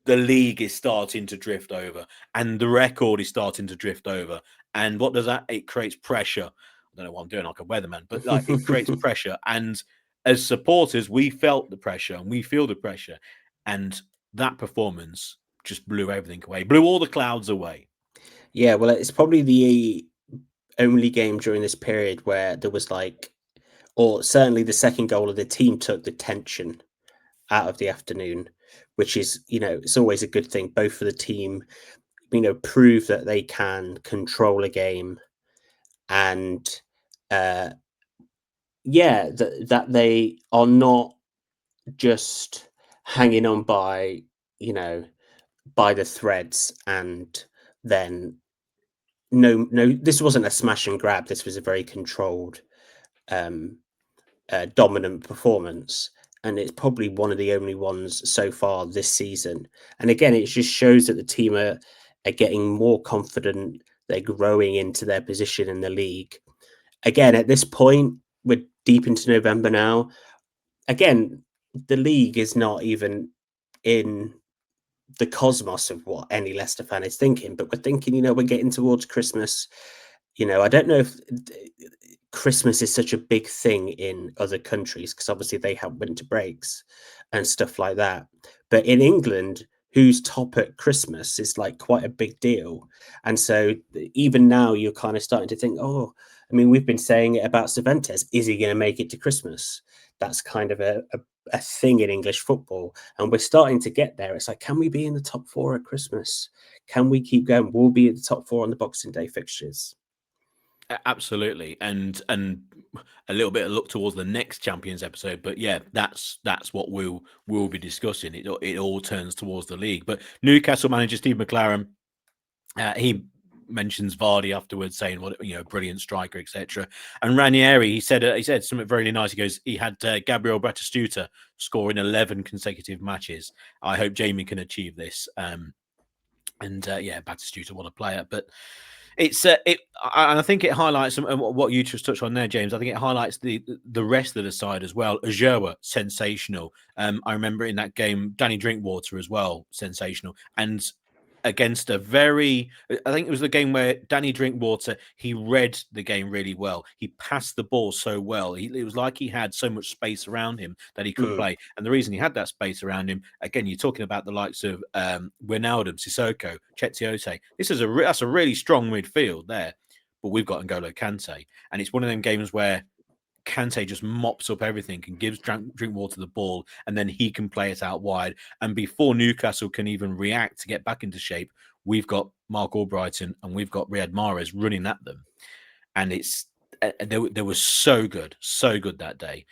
the league is starting to drift over and the record is starting to drift over. And what does that? It creates pressure. I don't know what I'm doing like a weatherman, but it creates pressure. And as supporters, we felt the pressure and we feel the pressure. And that performance just blew everything away, blew all the clouds away. Yeah, well, it's probably the only game during this period where there was or certainly the second goal of the team took the tension out of the afternoon, which is, it's always a good thing, both for the team, prove that they can control a game and, that they are not just hanging on by the threads. And then no, this wasn't a smash and grab. This was a very controlled, dominant performance. And it's probably one of the only ones so far this season. And again, it just shows that the team are getting more confident. They're growing into their position in the league. Again, at this point, we're deep into November now. Again, the league is not even in the cosmos of what any Leicester fan is thinking, but we're thinking, we're getting towards Christmas. I don't know if Christmas is such a big thing in other countries because obviously they have winter breaks and stuff like that. But in England, who's top at Christmas is quite a big deal. And so even now you're kind of starting to think, we've been saying it about Cervantes. Is he going to make it to Christmas? That's kind of a thing in English football. And we're starting to get there. It's can we be in the top 4 at Christmas? Can we keep going? We'll be at the top 4 on the Boxing Day fixtures. Absolutely, and a little bit of look towards the next Champions episode, but yeah, that's what we'll be discussing. It all turns towards the league. But Newcastle manager Steve McLaren, he mentions Vardy afterwards, saying what brilliant striker, etc. And Ranieri, he said something very nice. He goes, he had Gabriel Batistuta scoring 11 consecutive matches. I hope Jamie can achieve this. Batistuta, what a player, but. I think it highlights what you just touched on there, James. I think it highlights the rest of the side as well. Ajoa, sensational. I remember in that game, Danny Drinkwater as well, sensational. And against a very, I think it was the game where Danny Drinkwater, he read the game really well. He passed the ball so well. It was like he had so much space around him that he could play. And the reason he had that space around him, again, you're talking about the likes of Wijnaldum, Sissoko, Chetiote. That's a really strong midfield there. But we've got N'Golo Kante. And it's one of them games where Kante just mops up everything and gives Drinkwater the ball, and then he can play it out wide. And before Newcastle can even react to get back into shape, we've got Mark Albrighton and we've got Riyad Mahrez running at them. And they were so good that day.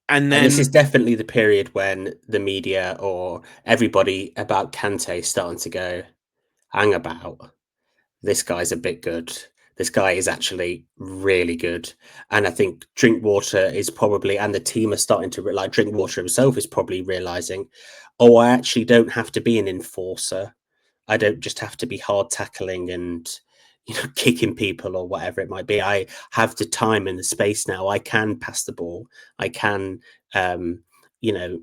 And then this is definitely the period when the media or everybody about Kante starting to go, hang about. This guy's a bit good. This guy is actually really good. And I think Drinkwater is probably, and the team are starting to, like Drinkwater himself is probably realizing, oh, I actually don't have to be an enforcer. I don't just have to be hard tackling and, kicking people or whatever it might be. I have the time and the space now. I can pass the ball. I can,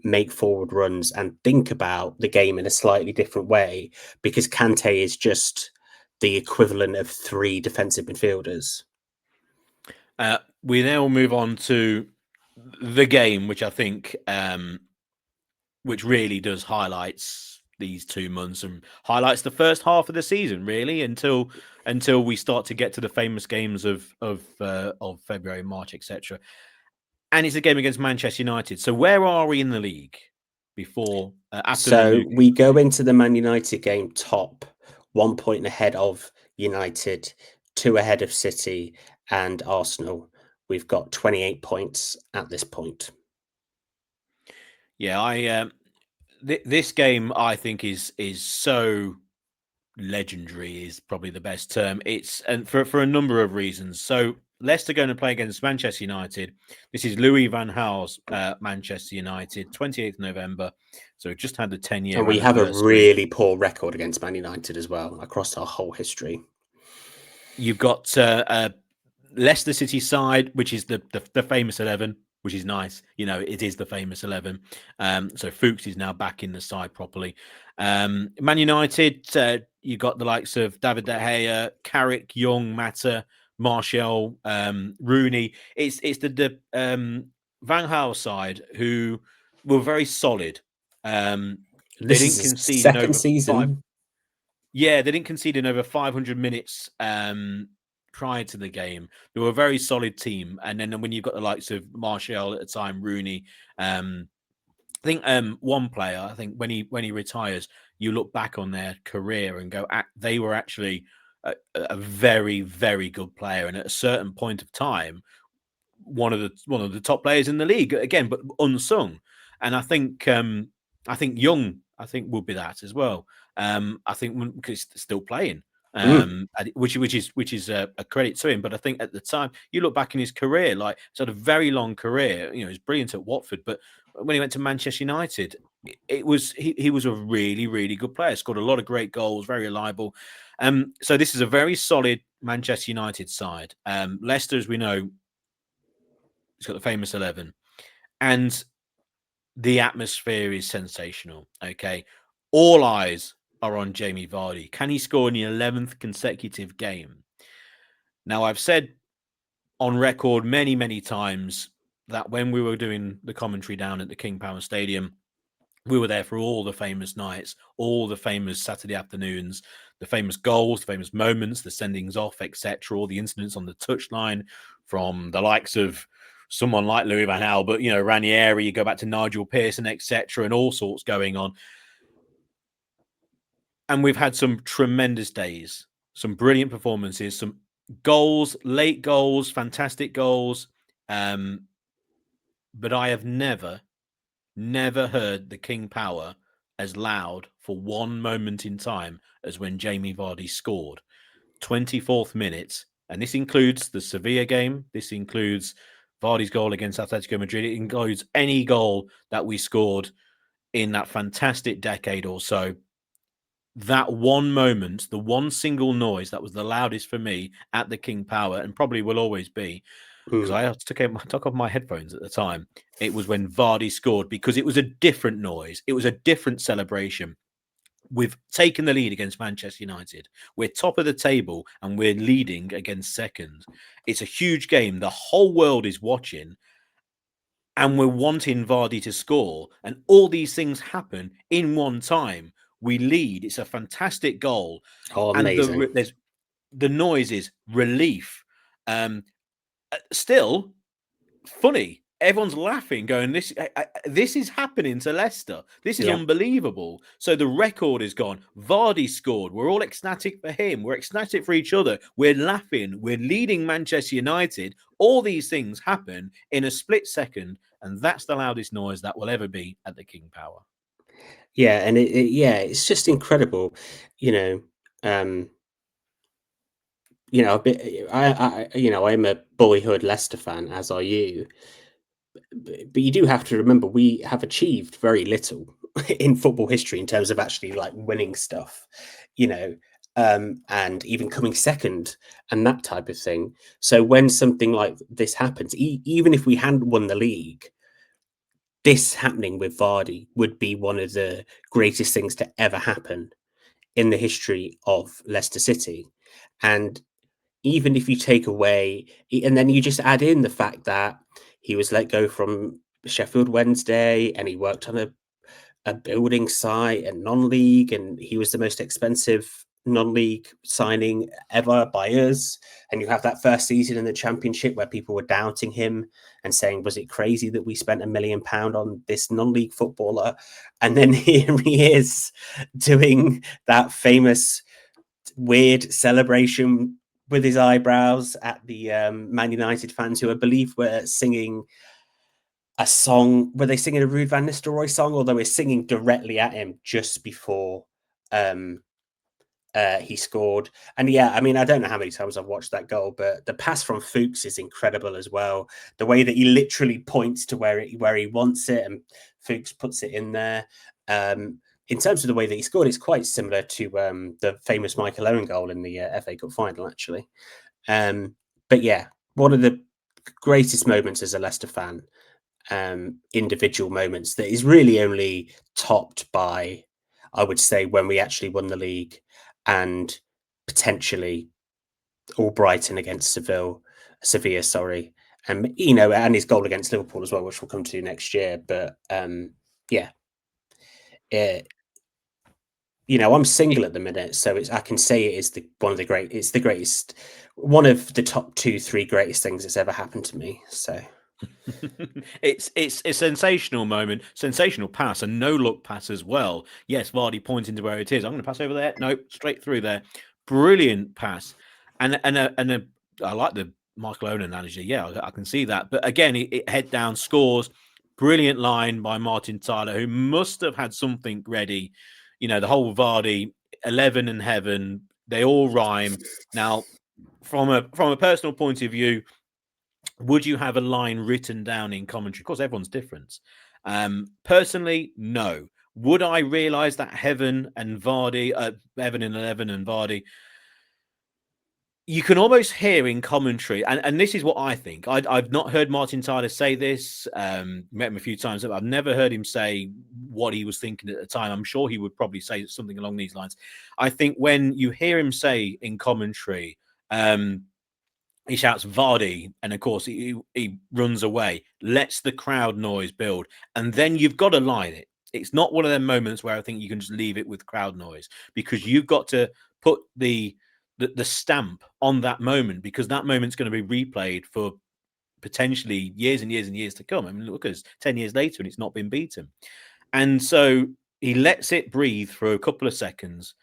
make forward runs and think about the game in a slightly different way, because Kante is just the equivalent of 3 defensive midfielders. We now move on to the game, which I think, which really does highlights these 2 months and highlights the first half of the season, really, until we start to get to the famous games of February, March, etc. And it's a game against Manchester United. So where are we in the league before after the So new? we go into the Man United game top, 1 point ahead of United, 2 ahead of City and Arsenal. We've got 28 points at this point. Yeah, this game I think is so legendary is probably the best term. It's and for a number of reasons. So Leicester going to play against Manchester United. This is Louis van Gaal's Manchester United, 28th November. So it just had the 10-year And we have a anniversary. really poor record against Man United as well across our whole history. You've got Leicester City side, which is the famous 11, which is nice. It is the famous 11. So Fuchs is now back in the side properly. Man United, you got the likes of David De Gea, Carrick, Young, Mata, Martial, Rooney. It's the Van Gaal side who were very solid. They This is didn't his concede in second over five. season. Yeah, they didn't concede in over 500 minutes prior to the game. They were a very solid team. And then when you've got the likes of Martial at the time, Rooney, I think one player, I think when he retires, you look back on their career and go, they were actually a very, very good player. And at a certain point of time, one of the top players in the league again, but unsung. And I think Young, I think will be that as well. I think because he's still playing, which is a credit to him. But I think at the time, you look back in his career, like he's had a very long career. He's brilliant at Watford, but when he went to Manchester United, it was he was a really, really good player. Scored a lot of great goals, very reliable. So this is a very solid Manchester United side. Leicester, as we know, it's got the famous 11, and the atmosphere is sensational. Okay, all eyes are on Jamie Vardy. Can he score in the 11th consecutive game? Now, I've said on record many times that when we were doing the commentary down at the King Power Stadium, we were there for all the famous nights, all the famous Saturday afternoons, the famous goals, the famous moments, the sendings off, etc., all the incidents on the touchline from the likes of someone like Louis van Gaal, but Ranieri, you go back to Nigel Pearson, etc., and all sorts going on. And we've had some tremendous days, some brilliant performances, some goals, late goals, fantastic goals. But I have never heard the King Power as loud for one moment in time as when Jamie Vardy scored. 24th minute, and this includes the Sevilla game. This includes Vardy's goal against Atletico Madrid. It includes any goal that we scored in that fantastic decade or so. That one moment, the one single noise that was the loudest for me at the King Power, and probably will always be, because I took off my headphones at the time. It was when Vardy scored, because it was a different noise. It was a different celebration. We've taken the lead against Manchester United. We're top of the table and we're leading against second. It's a huge game. The whole world is watching and we're wanting Vardy to score. And all these things happen in one time. We lead. It's a fantastic goal. Oh, And amazing. the noise is relief. Still funny. Everyone's laughing, going, this is happening to Leicester. This is Yeah. unbelievable. So the record is gone. Vardy scored. We're all ecstatic for him. We're ecstatic for each other. We're laughing. We're leading Manchester United. All these things happen in a split second, and that's the loudest noise that will ever be at the King Power. Yeah, and it's just incredible, you know. I'm a boyhood Leicester fan, as are you. But you do have to remember we have achieved very little in football history in terms of actually like winning stuff, you know, and even coming second and that type of thing. So when something like this happens, even if we hadn't won the league, this happening with Vardy would be one of the greatest things to ever happen in the history of Leicester City. And even if you take away, and then you just add in the fact that he was let go from Sheffield Wednesday and he worked on a building site and non-league, and he was the most expensive non-league signing ever by us. And you have that first season in the Championship where people were doubting him and saying, was it crazy that we spent £1 million on this non-league footballer? And then here he is doing that famous weird celebration with his eyebrows at the Man United fans who I believe were singing a song. Were they singing a Ruud van Nistelrooy song, or they were singing directly at him just before he scored? And yeah, I mean, I don't know how many times I've watched that goal, but the pass from Fuchs is incredible as well. The way that he literally points to where he wants it, and Fuchs puts it in there. In terms of the way that he scored, it's quite similar to the famous Michael Owen goal in the FA Cup final, actually. But yeah, one of the greatest moments as a Leicester fan, individual moments that is really only topped by, I would say, when we actually won the league and potentially all Brighton against Sevilla, sorry. And his goal against Liverpool as well, which we'll come to next year. But yeah, I'm single at the minute, so I can say it is it's the greatest, one of the top 2-3 greatest things that's ever happened to me. So It's a sensational moment, sensational pass, and no look pass as well. Yes, Vardy pointing to where it is. I'm going to pass over there. Nope, straight through there. Brilliant pass, and I like the Michael Owen analogy. Yeah, I can see that. But again, it head down scores. Brilliant line by Martin Tyler, who must have had something ready. The whole Vardy 11 and heaven, they all rhyme. Now, from a personal point of view, would you have a line written down in commentary? Of course, everyone's different. Personally, no. Would I realise that Heaven and Vardy, Heaven and 11 and Vardy, you can almost hear in commentary, and this is what I think. I've not heard Martin Tyler say this. Met him a few times. I've never heard him say what he was thinking at the time. I'm sure he would probably say something along these lines. I think when you hear him say in commentary, he shouts Vardy, and of course he runs away, lets the crowd noise build, and then you've got to line it. It's not one of them moments where I think you can just leave it with crowd noise, because you've got to put the stamp on that moment, because that moment's going to be replayed for potentially years and years and years to come. I mean, look, it's 10 years later and it's not been beaten. And so he lets it breathe for a couple of seconds,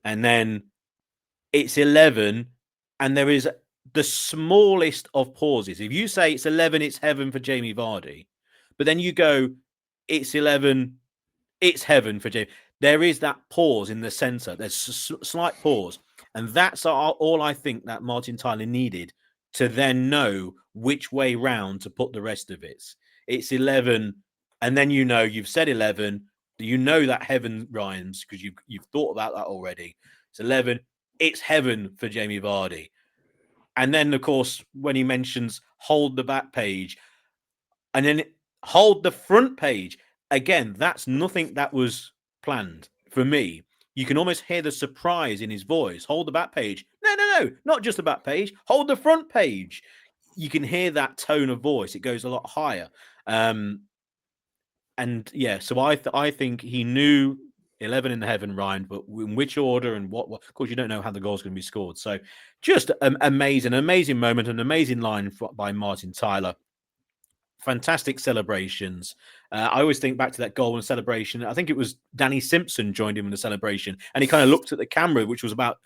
and then it's 11, and there is the smallest of pauses. If you say it's 11, it's heaven for Jamie Vardy, but then you go, it's 11, it's heaven for Jamie. There is that pause in the centre. There's a slight pause. And that's all I think that Martin Tyler needed to then know which way round to put the rest of it. It's 11, and then you've said 11. You know that heaven rhymes because you've thought about that already. It's 11. It's heaven for Jamie Vardy. And then, of course, when he mentions hold the back page and then hold the front page, again, that's nothing that was planned for me. you can almost hear the surprise in his voice. Hold the back page. No, not just the back page. Hold the front page. You can hear that tone of voice. It goes a lot higher. And yeah, so I think he knew 11 in heaven, Ryan, but in which order and what? Of course, you don't know how the goal's going to be scored. So just amazing moment, an amazing line by Martin Tyler. Fantastic celebrations. I always think back to that goal and celebration. I think it was Danny Simpson joined him in the celebration, and he kind of looked at the camera, which was about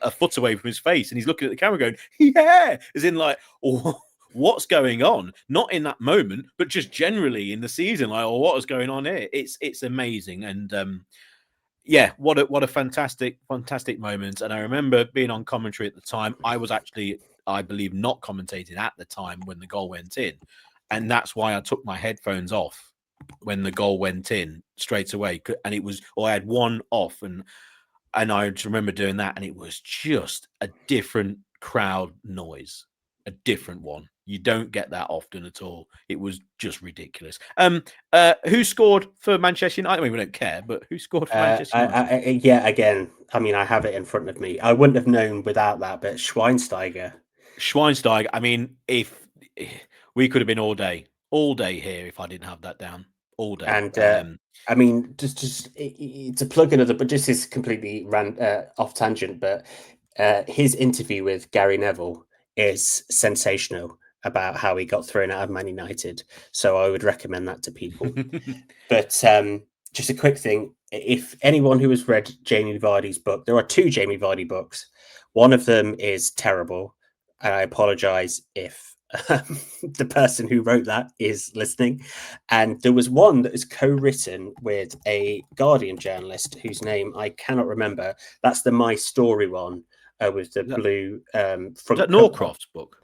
a foot away from his face, and he's looking at the camera going, yeah, as in like, oh, what's going on? Not in that moment, but just generally in the season, like, oh, what is going on here? It's amazing. And yeah, what a fantastic moment. And I remember being on commentary at the time. I was actually, I believe, not commentating at the time when the goal went in. And that's why I took my headphones off when the goal went in straight away. And it was, or I had one off, and I just remember doing that, and it was just a different crowd noise, a different one. You don't get that often at all. It was just ridiculous. Who scored for Manchester United? I mean, we don't care, but who scored for Manchester United? Yeah, again, I mean, I have it in front of me. I wouldn't have known without that, but Schweinsteiger. I mean, if we could have been all day here if I didn't have that down all day. And I mean, just to plug another, but this is completely off tangent. But his interview with Gary Neville is sensational about how he got thrown out of Man United. So I would recommend that to people. But just a quick thing: if anyone who has read Jamie Vardy's book, there are 2 Jamie Vardy books. One of them is terrible, and I apologize if the person who wrote that is listening. And there was one that is co-written with a Guardian journalist whose name I cannot remember. That's the My Story one with the blue front. Is that Norcroft's book?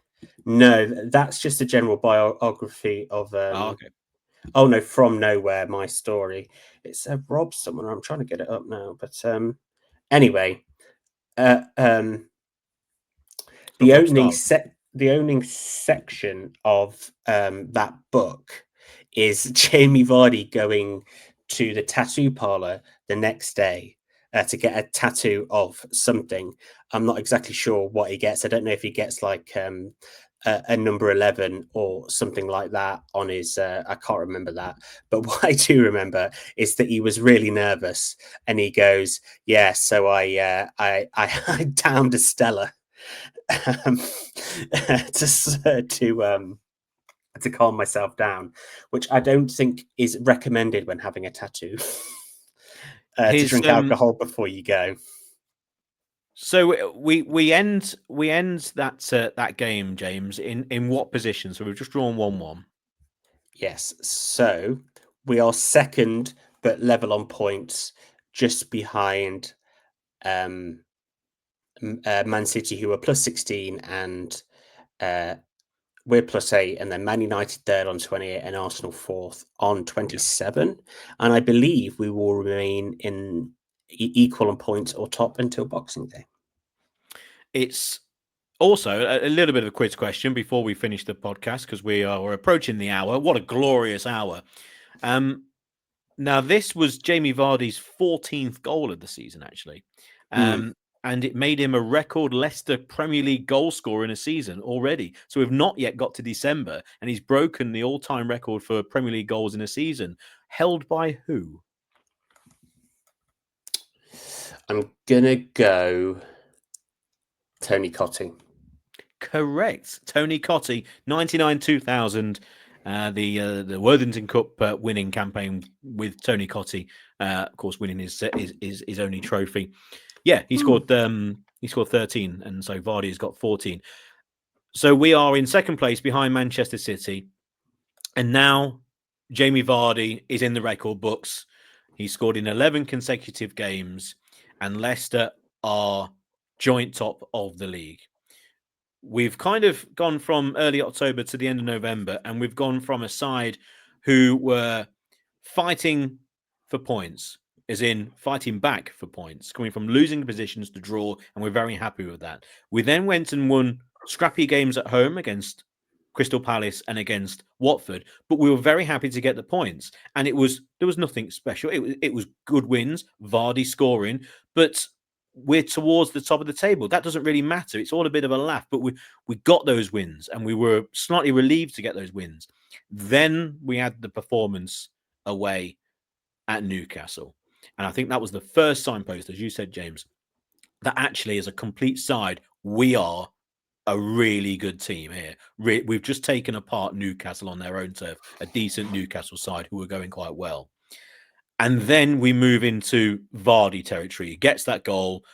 No, that's just a general biography of. Okay. Oh no, From Nowhere, My Story. It's Rob someone. I'm trying to get it up now, but anyway, the opening section of that book is Jamie Vardy going to the tattoo parlor the next day to get a tattoo of something. I'm not exactly sure what he gets. I don't know if he gets like a number 11 or something like that on his I can't remember that, but what I do remember is that he was really nervous, and he goes, yeah, so I downed a Stella to calm myself down, which I don't think is recommended when having a tattoo. To drink alcohol before you go. So we end that game, James, in what position? So we've just drawn 1-1. Yes. So we are second, but level on points, just behind Man City, who are plus 16, and we're plus 8, and then Man United third on 28, and Arsenal fourth on 27. Yeah. And I believe we will remain in equal on points or top until Boxing Day. It's also a little bit of a quiz question before we finish the podcast, because we're approaching the hour. What a glorious hour. Now, this was Jamie Vardy's 14th goal of the season, actually. And it made him a record Leicester Premier League goal scorer in a season already. So we've not yet got to December, and he's broken the all-time record for Premier League goals in a season. Held by who? I'm going to go Tony Cottee. Correct. Tony Cottee, 99-2000. The Worthington Cup winning campaign with Tony Cottee, of course, winning his only trophy. Yeah, he scored 13, and so Vardy has got 14. So we are in second place behind Manchester City, and now Jamie Vardy is in the record books. He scored in 11 consecutive games, and Leicester are joint top of the league. We've kind of gone from early October to the end of November, and we've gone from a side who were fighting for points, as in fighting back for points, coming from losing positions to draw, and we're very happy with that. We then went and won scrappy games at home against Crystal Palace and against Watford, but we were very happy to get the points. And there was nothing special. It was good wins, Vardy scoring, but we're towards the top of the table. That doesn't really matter. It's all a bit of a laugh, but we got those wins and we were slightly relieved to get those wins. Then we had the performance away at Newcastle. And I think that was the first signpost, as you said, James, that actually as a complete side, we are a really good team here. We've just taken apart Newcastle on their own turf, a decent Newcastle side who are going quite well. And then we move into Vardy territory. He gets that goal.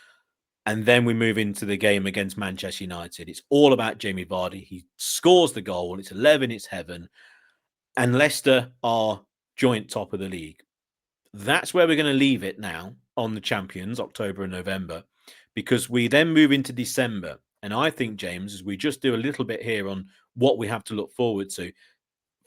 And then we move into the game against Manchester United. It's all about Jamie Vardy. He scores the goal. It's 11, it's heaven. And Leicester are joint top of the league. That's where we're going to leave it now on the champions, October and November, because we then move into December. And I think, James, as we just do a little bit here on what we have to look forward to,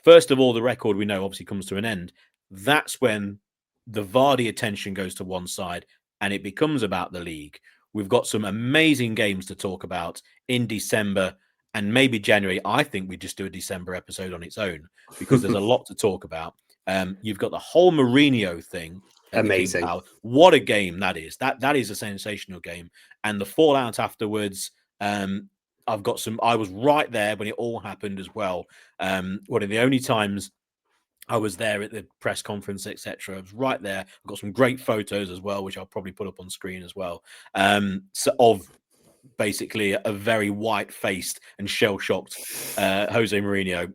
first of all, the record we know obviously comes to an end. That's when the Vardy attention goes to one side and it becomes about the league. We've got some amazing games to talk about in December and maybe January. I think we just do a December episode on its own because there's a lot to talk about. You've got the whole Mourinho thing at Amazing. the King Power. What a game that is. That is a sensational game. And the fallout afterwards, I've got some. I was right there when it all happened as well. One of the only times I was there at the press conference, etc. I was right there. I've got some great photos as well, which I'll probably put up on screen as well. So of basically a very white-faced and shell-shocked Jose Mourinho.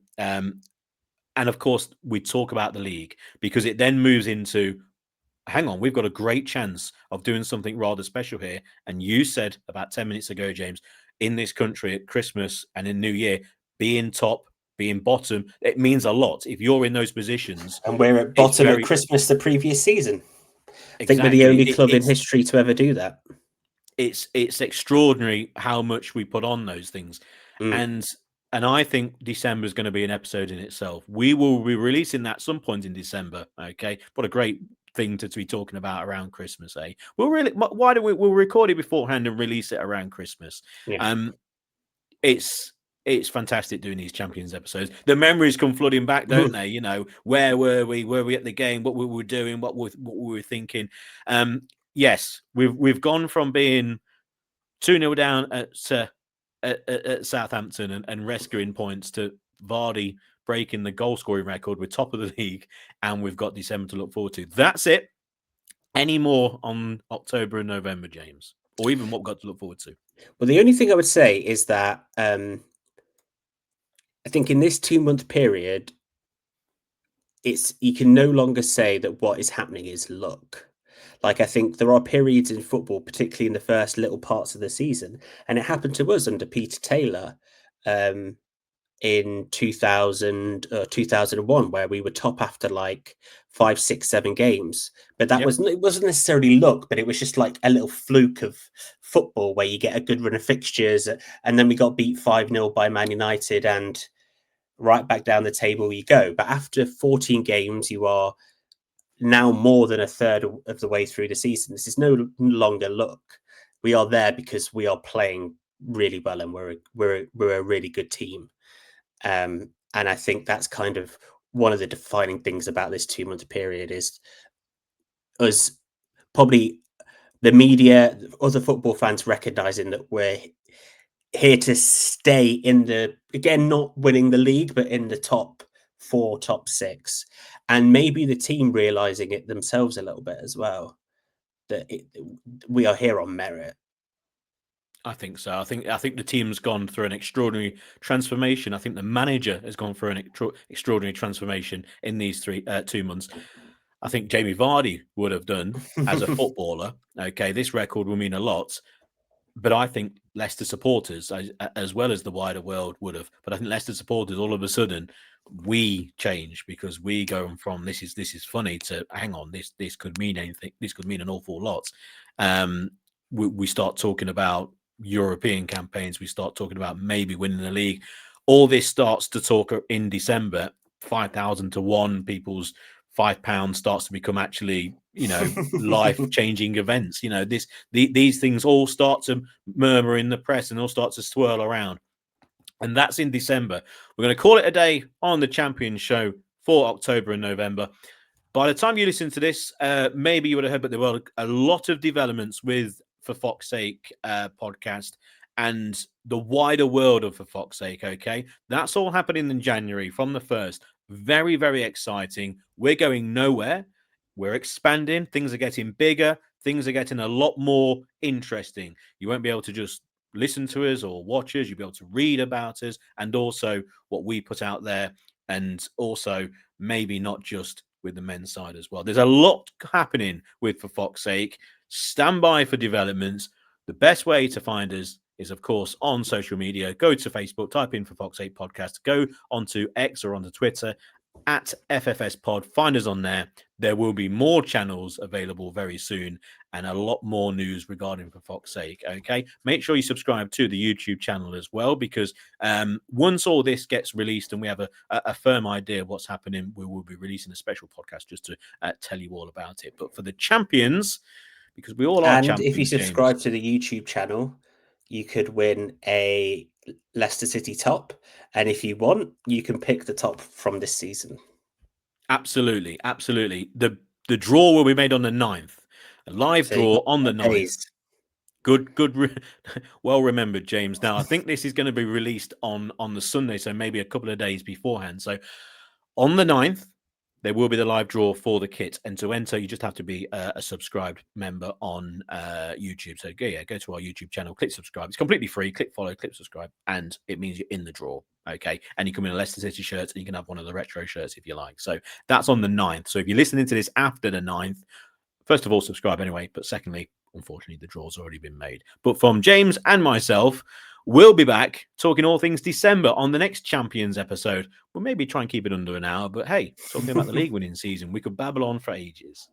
And of course, we talk about the league because it then moves into, hang on, we've got a great chance of doing something rather special here. And you said about 10 minutes ago, James, in this country at Christmas and in New Year, being top, being bottom, it means a lot. If you're in those positions. And we're at bottom at Christmas the previous season. I think we're the only club in history to ever do that. It's extraordinary how much we put on those things. And I think December is going to be an episode in itself. We will be releasing that some point in December. Okay. What a great thing to be talking about around Christmas, eh? We'll record it beforehand and release it around Christmas. Yeah. It's fantastic doing these Champions episodes. The memories come flooding back, don't they? You know, where were we? Were we at the game? What we were doing? What we were thinking? Yes, we've gone from being 2-0 down at Southampton and rescuing points to Vardy breaking the goal scoring record. We're top of the league, and we've got December to look forward to. That's it. Any more on October and November, James, or even what we've got to look forward to? Well, the only thing I would say is that I think in this 2-month period, you can no longer say that what is happening is luck. Like, I think there are periods in football, particularly in the first little parts of the season, and it happened to us under Peter Taylor in 2000 2001, where we were top after like 5, 6, 7 games. But it wasn't necessarily luck, but it was just like a little fluke of football where you get a good run of fixtures, and then we got beat 5-0 by Man United, and right back down the table you go. But after 14 games, you are now more than a third of the way through the season. This is no longer luck. We are there because we are playing really well, and we're a really good team. And I think that's kind of one of the defining things about this 2-month period is us, probably the media, other football fans recognizing that we're here to stay in again, not winning the league, but in the top 4, top 6, and maybe the team realizing it themselves a little bit as well, that we are here on merit. I think so. I think the team's gone through an extraordinary transformation. I think the manager has gone through an extraordinary transformation in these 2 months. I think Jamie Vardy would have done as a footballer. Okay, this record will mean a lot. But I think Leicester supporters, as well as the wider world, would have. But I think Leicester supporters, all of a sudden, we change because we go from this is funny to hang on, this could mean anything. This could mean an awful lot. We start talking about European campaigns. We start talking about maybe winning the league. All this starts to talk in December. 5,000 to 1. People's £5 starts to become actually, life-changing events. These things all start to murmur in the press and all start to swirl around. And that's in December. We're going to call it a day on the Champions Show for October and November. By the time you listen to this, maybe you would have heard, but there were a lot of developments with For Fox's Sake podcast and the wider world of For Fox's Sake, okay? That's all happening in January from the 1st. Very, very exciting. We're going nowhere. We're expanding. Things are getting bigger. Things are getting a lot more interesting. You won't be able to just listen to us or watch us. You'll be able to read about us and also what we put out there, and also maybe not just with the men's side as well. There's a lot happening with For Fox's Sake. Stand by for developments. The best way to find us is, of course, on social media. Go to Facebook, type in For Fox's Sake Podcast, go onto X or onto Twitter at FFS Pod. Find us on there. There will be more channels available very soon and a lot more news regarding For Fox's Sake. Okay, make sure you subscribe to the YouTube channel as well, because once all this gets released and we have a firm idea of what's happening, we will be releasing a special podcast just to tell you all about it. But for the champions, because we all are And champions, if you subscribe James, to the YouTube channel, you could win a Leicester City top. And if you want, you can pick the top from this season. absolutely. The draw will be made on the 9th. A live draw on the 9th. Good. Well remembered, James. Now, I think this is going to be released on the Sunday, so maybe a couple of days beforehand. So on the 9th, there will be the live draw for the kit. And to enter, you just have to be a subscribed member on YouTube. So go to our YouTube channel, click subscribe. It's completely free. Click follow, click subscribe, and it means you're in the draw. Okay. And you come in a Leicester City shirt, and you can have one of the retro shirts if you like. So that's on the 9th. So if you're listening to this after the 9th, first of all, subscribe anyway. But secondly, unfortunately, the draw's already been made. But from James and myself, we'll be back talking all things December on the next Champions episode. We'll maybe try and keep it under an hour. But hey, talking about the league winning season, we could babble on for ages.